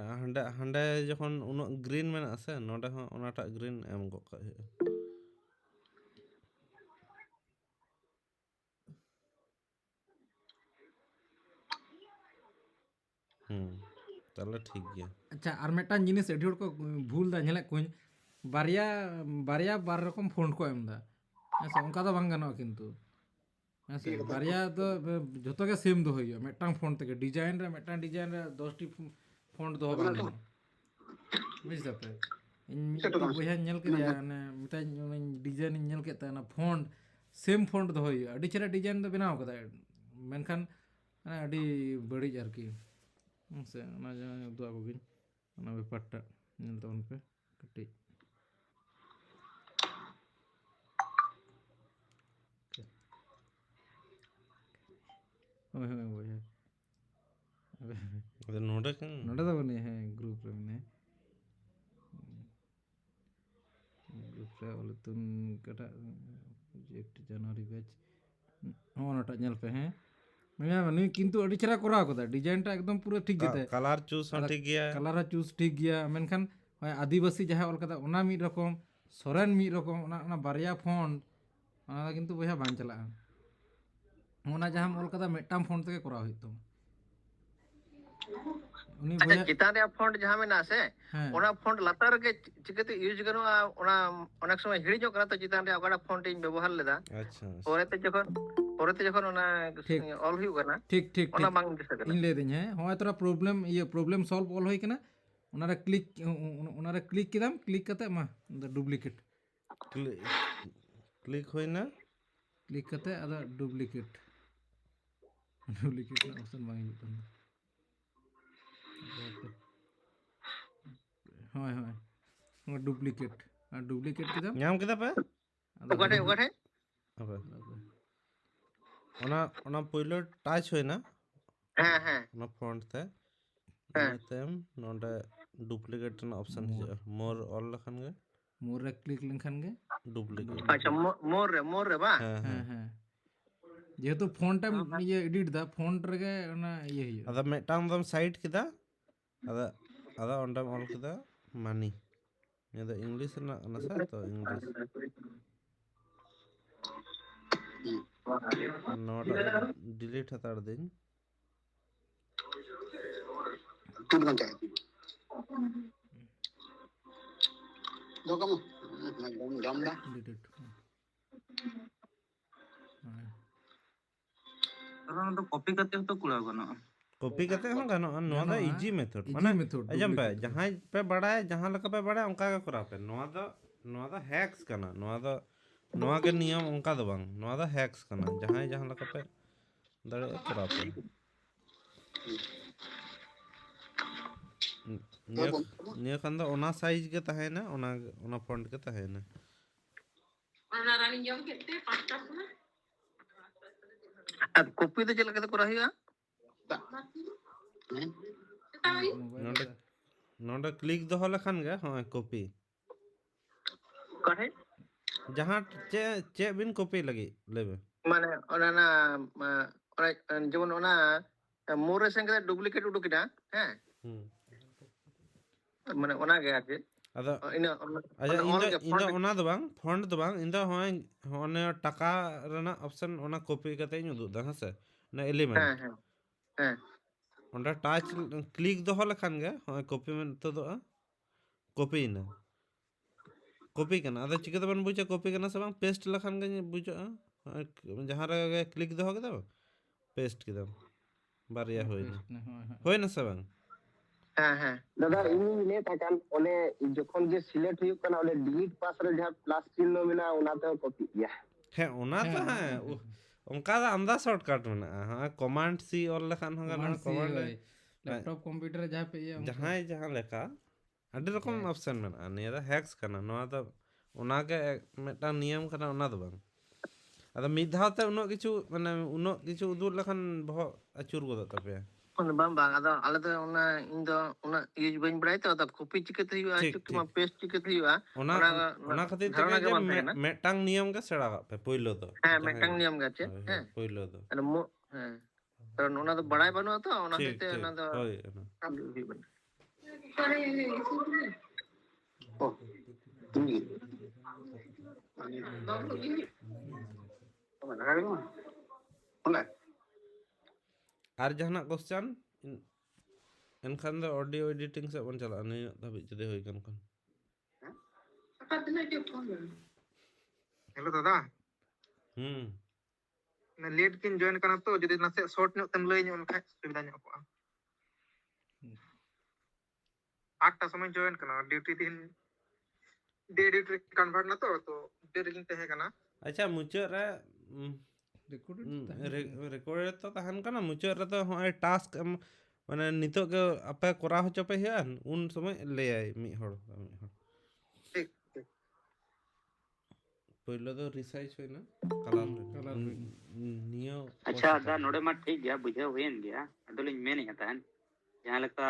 হাᱸᱰᱮ যখন উনাᱹᱜ গ্রিন মেনাᱜ ᱟᱥᱮ ᱱᱚᱰᱮ ᱦᱚᱸ ᱚᱱᱟᱴᱟᱜ গ্রিন এম ᱜᱚᱫ ᱠᱟᱜ ᱦᱩᱭᱩᱜᱼᱟ তাহলে ঠিক গᱮᱭᱟ আচ্ছা আর মিদᱴᱟᱝ জিনিস ᱟᱹᱰᱤ ᱦᱚᱲ ᱠᱚ ᱵᱷᱩᱞ ᱫᱟ ᱧᱮᱞᱮᱫ ᱠᱚᱣᱟᱧ ᱵᱟᱨᱭᱟ ᱵᱟᱨᱭᱟ ᱵᱟᱨ ᱨᱚᱠᱚᱢ ᱯᱷᱚন্ট ᱠᱚ ᱮᱢ ᱫᱟ ᱦᱮᱸᱥᱮ ᱚᱱᱠᱟ ᱫᱚ ᱵᱟᱝ ᱜᱟᱱᱚᱜᱼᱟ ᱠᱤᱱᱛᱩ ᱦᱮᱸᱥᱮ ᱵᱟᱨᱭᱟ ᱫᱚ ᱡᱷᱚᱛᱚ ᱜᱮ ᱥᱮᱢ ᱫᱚᱦᱚᱭ ᱦᱩᱭᱩᱜᱼᱟ ᱢᱤᱫᱴᱟᱝ ᱯᱷᱚন্ট ᱛᱮᱜᱮ ᱰᱤᱡᱟᱭᱤᱱ ᱨᱮ ᱢᱤᱫᱴᱟᱝ ᱰᱤᱡᱟᱭᱤᱱ ᱨᱮ 10টি ᱯᱷᱚন্ট ᱫᱚᱦᱚ ᱵᱟᱝ ᱜᱟᱱᱚᱜᱼᱟ বুঝ ᱫᱟᱯᱮ ᱤᱧ ᱢᱤᱫᱴᱤᱡ ᱵᱚᱭᱦᱟᱧ ᱧᱮᱞ ᱠᱮᱫᱮᱭᱟ ᱚᱱᱮ ᱢᱮᱛᱟᱧ ᱚᱱᱟᱧ ᱰᱤᱡᱟᱭᱤᱱ ᱤᱧ ᱧᱮᱞ ᱠᱮᱫ ᱛᱟᱭᱟ ᱚᱱᱟ ᱯᱷᱚন্ট ᱥᱮᱢ ᱯᱷᱚন্ট ᱫᱚᱦᱚᱭ ᱦᱩᱭᱩᱜᱼᱟ ᱟᱹᱰᱤ ᱪᱮᱦᱨᱟ ᱰᱤᱡᱟᱭᱤᱱ ᱫᱚ ᱵᱮᱱᱟᱣ ᱠᱟᱫᱟᱭ ᱢᱮᱱᱠᱷᱟᱱ ᱟᱹᱰᱤ ᱵᱟᱹᱲᱤᱡ ᱟᱨᱠᱤ ᱦᱮᱸᱥᱮ ᱚᱱᱟ ᱡᱟᱦᱟᱸ ᱩᱫᱩᱜ ᱟᱠᱚ ᱜᱤᱧ ᱚᱱᱟ ᱵᱮᱯᱟরটা ᱧᱮᱞ ᱛᱟᱵᱚᱱ ᱯᱮ ᱠᱟᱹᱴᱤᱡ ᱦᱳᱭ ᱦᱳᱭ ᱵᱚᱭᱦᱟ ᱟᱫᱚ ᱱᱚᱰᱮ ᱠᱷᱟᱱ ᱱᱚᱰᱮ ᱫᱚ ᱵᱟᱹᱱᱩᱭᱟ ᱦᱮᱸ ᱜᱨᱩᱯ ᱨᱮ ᱢᱮᱱᱟᱭᱟ ᱜᱨᱩᱯ ᱨᱮ ᱚᱞᱮᱛᱩᱱ ᱚᱠᱟᱴᱟᱜ ᱯᱨᱚᱡᱮক্ᱴ ᱡᱟᱱᱩᱣᱟরি ব্যাচ ᱦᱚᱸ ᱚᱱᱟᱴᱟᱜ ᱧᱮᱞ ᱯᱮ ᱦᱮᱸ ᱱᱩᱭ ᱠᱤᱱᱛᱩ ᱟᱹᱰᱤ ᱪᱮᱦᱨᱟ ᱠᱚᱨᱟᱣ ᱠᱟᱫᱟ ᱰᱤᱡᱟᱭᱤᱱটা একদম পুরো ঠিক গᱮᱛᱟᱭ কালার চুজ হᱚᱸ ঠিক গᱮᱭᱟ কালার ᱦᱚᱸ চুজ ᱴᱷᱤᱠ ᱜᱮᱭᱟ ᱢᱮᱱᱠᱷᱟᱱ আদিবাসী ᱡᱟᱦᱟᱸ ᱚᱞ ᱠᱟᱫᱟ ᱚᱱᱟ ᱢᱤᱫ ᱨᱚᱠᱚᱢ ᱥᱚᱨᱮᱱ ᱢᱤᱫ ᱨᱚᱠᱚᱢ ᱚᱱᱟ ᱵᱟᱨᱭᱟ ᱯᱷᱚন্ট ᱚᱱᱟ ᱫᱚ ᱠᱤᱱᱛᱩ ᱵᱚᱭᱦᱟ ᱵᱟᱝ ᱪᱟᱞᱟᱜᱼᱟ ᱚᱱᱟ ᱡᱟᱦᱟᱸᱢ ᱚᱞ ᱠᱟᱫᱟ ᱢᱤᱫᱴᱟᱝ ᱯᱷᱚন্ট ᱛᱮᱜᱮ ᱠᱚᱨᱟᱣ ᱦᱩᱭᱩᱜ ᱛᱟᱢᱟ ᱩᱱᱤ ᱟᱪᱪᱷᱟ ᱵᱚᱭᱦᱟ ᱪᱮᱛᱟᱱ ᱨᱮᱭᱟᱜ ᱯᱷᱚন্ট ᱡᱟᱦᱟᱸ ᱢᱮᱱᱟᱜᱼᱟ ᱥᱮ ᱦᱮᱸ ᱚᱱᱟ ᱯᱷᱚন্ট ᱞᱟᱛᱟᱨ ᱨᱮᱜᱮ ᱪᱤᱠᱟᱹᱛᱮ ᱤᱭᱩᱡᱽ ᱜᱟᱱᱚᱜᱼᱟ ᱚᱱᱟ ᱚনেক সময় হিড়িᱧᱚᱜ ᱠᱟᱱᱟ ᱛᱚ ᱪᱮᱛᱟᱱ ᱨᱮ ᱚᱠᱟᱴᱟᱜ ᱯᱷᱚন্ট ᱤᱧ ᱵᱮᱵᱚᱦᱟর ᱞᱮᱫᱟ আচ্ছা পরেতে যখন ᱚᱱᱟ ᱴᱷᱤᱠ ᱚᱞ হুᱭᱩᱜ ᱠᱟᱱᱟ ᱴᱷᱤক ᱴᱷᱤক ᱚᱱᱟ ᱴᱷᱤক ᱵᱟᱝ ᱫᱤᱥᱟᱹᱜ ᱠᱟᱱᱟ ᱤᱧ ᱞᱟᱹᱭᱫᱟᱹᱧ ᱦᱮᱸ ᱦᱚᱸᱜᱼᱚᱭ ᱛᱚᱨᱟ ᱯᱨᱚᱵᱞᱮᱢ ᱥᱚᱞভ ᱚᱞ ᱦᱩᱭ ᱠᱟᱱᱟ ᱚᱱᱟᱨᱮ ᱠᱞᱤᱠ ᱠᱮᱫᱟᱢ ᱠᱞᱤᱠ ᱠᱟᱛᱮ ᱢᱟ ᱰᱩপ্লিকেᱴ ক্লিক হয় না ᱠᱞᱤᱠ ᱠᱟᱛᱮ ᱟᱫᱚ ᱰᱩপ্লিকেᱴ ᱨᱮᱱᱟᱜ ᱚᱯᱥᱮᱱ ᱵᱟᱝ ᱦᱤᱡᱩᱜ ᱠᱟᱱᱟ ᱦᱳᱭ ᱦᱳᱭ ᱰᱩপ্লিকেᱴ আর ডুপ্লিকেট কেদাম ᱧᱟᱢ ᱠᱮᱫᱟ ᱯᱮ ওখানে ᱦᱟᱯᱮ ᱚᱱᱟ ᱯᱳᱭᱞᱳ ᱴᱟᱪ ᱦᱩᱭᱱᱟ হ্যাঁ হ্যাঁ ᱚᱱᱟ ফন্ট তে হ্যাঁ ᱤᱱᱟᱹ ᱛᱟᱭᱚᱢ ᱱᱚᱰᱮ ᱰᱩᱯᱞᱤᱠᱮᱴ ᱨᱮᱱᱟᱜ ᱚᱯᱥᱮᱱ ᱦᱤᱡᱩᱜᱼᱟ ᱢᱳᱨ ᱚᱞ ᱞᱮᱠᱷᱟᱱ ᱜᱮ মোর রে ক্লিক লেনখান গে ডুপ্লিকেট আচ্ছা মোর রে বা হ্যাঁ হ্যাঁ হ্যাঁ হ্যাঁ যেহেতু ফন্টটা ইয়ে এডিট দা ফন্ট রেগে ওনা ইয়ে হইয়া ᱟᱫᱚ ᱢᱤᱫᱴᱟᱝ ᱫᱚᱢ ᱥᱟᱭᱤᱰ ᱠᱮᱫᱟ ᱟᱫᱚ ᱚᱸᱰᱮᱢ ᱚᱞ ᱠᱮᱫᱟ ᱢᱟᱱᱤ ᱱᱤᱭᱟᱹ ᱫᱚ ᱤᱝᱞᱤশ ᱨᱮᱱᱟᱜ ᱠᱟᱱᱟ ᱥᱮ ᱛᱚ ᱤᱝᱞᱤশ ᱱᱚᱣᱟᱴᱟᱜ ᱫᱚ ᱰᱤᱞᱤᱴ ᱦᱟᱛᱟᱲ ᱫᱟᱹᱧ ডিলিট ᱚᱱᱟ ᱫᱚ ᱠᱚᱯᱤ ᱠᱟᱛᱮ ᱦᱚᱸ ᱛᱚ ᱠᱩᱲᱟᱹᱣ ᱜᱟᱱᱚᱜᱼᱟ ᱠᱚᱯি ᱠᱟᱛᱮ ᱦᱚᱸ ᱜᱟᱱᱚᱜᱼᱟ ᱱᱚᱣᱟ ᱫᱚ ᱜᱟᱱᱚᱜᱼᱟ, ᱤজি ᱢᱮᱛᱷᱚᱰ easy ᱢᱟᱱᱮ method, ᱟᱸᱡᱚᱢ ᱯᱮ duplicate ᱡᱟᱦᱟᱸᱭ ᱯᱮ ᱵᱟᱲᱟᱭᱟ ᱡᱟᱦᱟᱸ ᱞᱮᱠᱟ ᱯᱮ ᱵᱟᱲᱟᱭᱟ ᱚᱱᱠᱟ ᱜᱮ ᱠᱚᱨᱟᱣ ᱯᱮ ᱱᱚᱣᱟ ᱫᱚ ᱦᱮᱠᱥ ᱠᱟᱱᱟ ᱱᱚᱣᱟ ᱜᱮ ᱱᱤᱭᱚᱢ ᱚᱱᱠᱟ ᱫᱚ ᱵᱟᱝ ᱱᱚᱣᱟ ᱫᱚ ᱦᱮᱠᱥ ᱠᱟᱱᱟ ᱡᱟᱦᱟᱸᱭ ᱡᱟᱦᱟᱸ ᱞᱮᱠᱟ ᱯᱮ ᱫᱟᱲᱮᱭᱟᱜᱼᱟ ᱠᱚᱨᱟᱣ ᱯᱮ ᱱᱤᱭᱟᱹ ᱠᱷᱟᱱ ᱫᱚ ᱚᱱᱟ ᱥᱟᱭᱤᱡ ᱜᱮ ᱛᱟᱦᱮᱱᱟ ᱚᱱᱟ ᱯᱷᱚন্ট ᱜᱮ ᱛᱟᱦᱮᱱᱟ আর কপি তো চলে করা হইয়া ᱱᱚᱰᱮ ᱠᱞᱤᱠ ᱫᱚᱦᱚ ᱞᱮᱠᱷᱟᱱ ᱜᱮ ᱦᱚᱸᱜᱼᱚᱭ ᱠᱚᱯি কাঠে ᱡᱟᱦᱟᱸ ᱪᱮᱫ ᱵᱤᱱ ᱠᱚᱯি ᱞᱟᱹᱜᱤᱫ ᱞᱟᱹᱭ ᱵᱮᱱ মানে ওনা না যেমন ওনা মোর রে সঙ্গে ডুপ্লিকেট উডুকিনা হ্যাঁ হুম মানে ওনাগে আছে ᱟᱫᱚ ᱤᱱᱟᱹ ᱟᱪᱪᱷᱟ ᱚᱱᱟ ᱚᱞ ᱜᱮ ᱤᱧ ᱫᱚ ᱚᱱᱟ ᱫᱚ ᱵᱟᱝ ᱯᱷᱚন্ট ᱫᱚ ᱵᱟᱝ ᱤᱧ ᱫᱚ ᱦᱚᱸᱜᱼᱚᱭ ᱴᱟᱠᱟ ᱨᱮᱱᱟᱜ ᱚᱯᱥᱮᱱ ᱚᱱᱟ ᱠᱚᱯᱤ ᱠᱟᱛᱮ ᱤᱧ ᱩᱫᱩᱜ ᱫᱟ ᱦᱮᱸᱥᱮ ᱚᱱᱟ এলিমেন্ট ᱦᱮᱸ ᱦᱮᱸ ᱦᱮᱸ ᱚᱸᱰᱮ ᱴᱟᱪ ক্লিক ᱫᱚᱦᱚ ᱞᱮᱠᱷᱟন ᱜᱮ ᱦᱚᱸᱜᱼᱚᱭ ᱠᱚᱯᱤ ᱢᱮᱱ ᱛᱩᱫᱩᱜᱼᱟ ᱠᱚᱯᱤᱭᱮᱱᱟ ᱠᱚᱯি ᱠᱟᱱᱟ ᱟᱫᱚ ᱪᱤᱠᱟᱹ ᱛᱮᱵᱚᱱ ᱵᱩᱡᱟ ᱠᱚᱯᱤ ᱠᱟᱱᱟ ᱥᱮ ᱵᱟᱝ ᱯᱮᱥᱴ ᱞᱮᱠᱷᱟᱱ ᱜᱮ ᱵᱩᱡᱷᱟᱹᱜᱼᱟ ᱡᱟᱦᱟᱸ ᱨᱮᱜᱮ ᱠᱞᱤᱠ ᱫᱚᱦᱚ ᱠᱮᱫᱟᱢ পেস্ট ᱠᱮᱫᱟম ᱵᱟᱨᱭᱟ ᱦᱩᱭᱱᱟ ᱦᱩᱭᱱᱟ ᱥᱮ ᱵᱟᱝ ᱦᱮᱸ ᱦᱮᱸ দাদা ᱤᱧᱤᱧ ᱞᱟᱹᱭ ᱛᱟᱦᱮᱸ ᱚᱱᱮ ᱡᱚᱠᱷᱚᱱ ᱡᱮ সিলেক্ট ᱦᱩᱭᱩᱜ ᱠᱟᱱᱟ ᱚᱸᱰᱮ ᱰᱤᱞᱤᱴ ᱯᱟᱥ ᱨᱮ ᱡᱟᱦᱟᱸ ᱯᱞᱟᱥ চিহ্ন ᱢᱮᱱᱟᱜᱼᱟ ᱚᱱᱟ ᱛᱮᱦᱚᱸ ᱠᱚᱯᱤᱜ ᱜᱮᱭᱟ হ্যাঁ ওনা তো হ্যাঁ অঙ্কা দা আমদা শর্টকাট মেনাᱜᱼᱟ হ্যাঁ কমান্ড সি অল লেখান ᱦᱚᱸ ᱜᱟᱱᱚᱜᱼᱟ ᱠᱚᱢᱟন্ᱰ ᱠᱚᱢᱟন্ড ᱞᱮᱯᱴᱚᱯ ᱠᱚᱢᱯᱤᱭᱩᱴᱟর ᱨᱮ ᱡᱟᱦᱟᱸ ᱯᱮ ᱤᱭᱟᱹ ᱡᱟᱦᱟᱸᱭ ᱡᱟᱦᱟᱸ ᱞᱮᱠᱟ ᱟᱹᱰᱤ ᱨᱚᱠᱚᱢ ᱚᱯᱥᱮᱱ ᱢᱮᱱᱟᱜᱼᱟ ᱱᱤᱭᱟᱹ ᱫᱚ ᱦᱮᱠᱥ ᱠᱟᱱᱟ ᱱᱚᱣᱟ ᱫᱚ ᱚᱱᱟᱜᱮ ᱢᱤᱫᱴᱟᱝ ᱱᱤᱭᱚᱢ ᱠᱟᱱᱟ ᱚᱱᱟ ᱫᱚ ᱵᱟᱝ ᱟᱫᱚ ᱢᱤᱫ ᱫᱷᱟᱣ te ᱩᱱᱟᱹᱜ ᱠᱤᱪᱷᱩ ᱢᱟᱱᱮ ᱩᱱᱟᱹᱜ ᱠᱤᱪᱷᱩ ᱩᱫᱩᱜ ᱞᱮᱠᱷᱟᱱ ᱵᱚᱦᱚᱜ ᱟᱹᱪᱩᱨ ᱜᱚᱫᱚᱜ ᱛᱟᱯᱮᱭᱟ ᱵᱟᱝ ᱵᱟᱝ ᱟᱫᱚ ᱟᱞᱮ ᱫᱚ ᱚᱱᱟ ᱤᱧ ᱫᱚ ᱩᱱᱟᱹᱜ ᱤᱭᱩᱡᱽ ᱵᱟᱹᱧ ᱵᱟᱲᱟᱭᱟ ᱛᱚ ᱟᱫᱚ ᱠᱚᱯᱤ ᱪᱤᱠᱟᱹᱛᱮ ᱦᱩᱭᱩᱜᱼᱟ ᱴᱷᱤᱠ ᱪᱩᱠᱤ ᱴᱷᱤক ᱯᱮᱥᱴ ᱪᱤᱠᱟᱹᱛᱮ ᱦᱩᱭᱩᱜᱼᱟ ᱚᱱᱟ ᱚᱱᱟ ᱠᱷᱟᱹᱛᱤᱨ ᱛᱮᱜᱮ ধারণা ᱜᱮ ᱡᱮ ᱵᱟᱝ ᱛᱟᱦᱮᱸ ᱠᱟᱱᱟ ᱢᱤᱫᱴᱟᱝ ᱱᱤᱭᱚᱢ ᱜᱮ ᱥᱮᱬᱟ ᱠᱟᱜ ᱯᱮ ᱯᱳᱭᱞᱳ ᱫᱚ ᱦᱮᱸ ᱡᱟᱦᱟᱸᱭ ᱢᱤᱫᱴᱟᱝ ᱱᱤᱭᱚᱢ ᱜᱮ ᱪᱮᱫ ᱦᱳᱭ ᱦᱳᱭ ᱦᱮᱸ ᱯᱳᱭᱞᱳ ᱫᱚ ᱦᱮᱸ কারণ ওনা তো বাড়াই বানো তো ওনা ঠিক হইতে ঠিক ওনা তো হয় হুইব না ও তুমি বলে আর জাহানাᱜ কোশ্চেন এনখান ᱫᱚ অডিও এডিটিং ᱥᱮᱫ ᱵᱚᱱ ᱪᱟᱞᱟᱜᱼᱟ ᱱᱤᱭᱟᱹ ᱫᱷᱟᱹᱵᱤᱡ ᱡᱩᱫᱤ ᱦᱩᱭ ᱠᱟᱱ ᱠᱷᱟᱱ হ্যালো দাদা হুম লেট কিন জয়েন কানা তো যদি নাসে শর্ট nyok তেম লই nyok ᱞᱮᱠᱷᱟᱡ সুবিধা nyok ᱠᱚᱜᱼᱟ 8টা সময় জয়েন কানা ডিউটি দিন ডে ডিউটি কনভার্ট না তো ডে রিগিং ᱛᱟᱦᱮᱸ ᱠᱟᱱᱟ ᱟᱪᱪᱷᱟ ᱢᱩᱪᱟᱹᱫ ᱨᱮ রেকর্ডেড তো তাহান কানা মুᱪᱟᱹᱫ ᱨᱮᱫᱚ ᱦᱚᱸᱜᱼᱚᱭ ᱴᱟᱥᱠ ᱢᱟᱱᱮ ᱱᱤᱛᱚᱜ ᱜᱮ ᱟᱯᱮ ᱠᱚᱨᱟᱣ ᱦᱚᱪᱚ ᱯᱮ ᱦᱩᱭᱩᱜᱼᱟ ᱩᱱ ᱥᱚᱢᱚᱭ ᱞᱟᱹᱭᱟᱭ ᱢᱤᱫ ᱦᱚᱲ ঠিক ঠিক ᱯᱳᱭᱞᱳ ᱫᱚ ᱨᱤᱥᱟᱨᱪ ᱦᱩᱭᱱᱟ ᱠᱟᱞᱟᱨ ᱦᱩᱭᱱᱟ ᱱᱤᱭᱟᱹ ᱟᱪᱪᱷᱟ ᱫᱟ ᱱᱚᱰᱮ ᱢᱟ ᱴᱷᱤᱠ ᱜᱮᱭᱟ ᱵᱩᱡᱷᱟᱹᱣ ᱦᱩᱭᱮᱱ ᱜᱮᱭᱟ ᱟᱫᱚᱞᱤᱧ ᱢᱮᱱᱮᱫᱼᱟ ᱛᱟᱦᱮᱱ ᱡᱟᱦᱟᱸ ᱞᱮᱠᱟ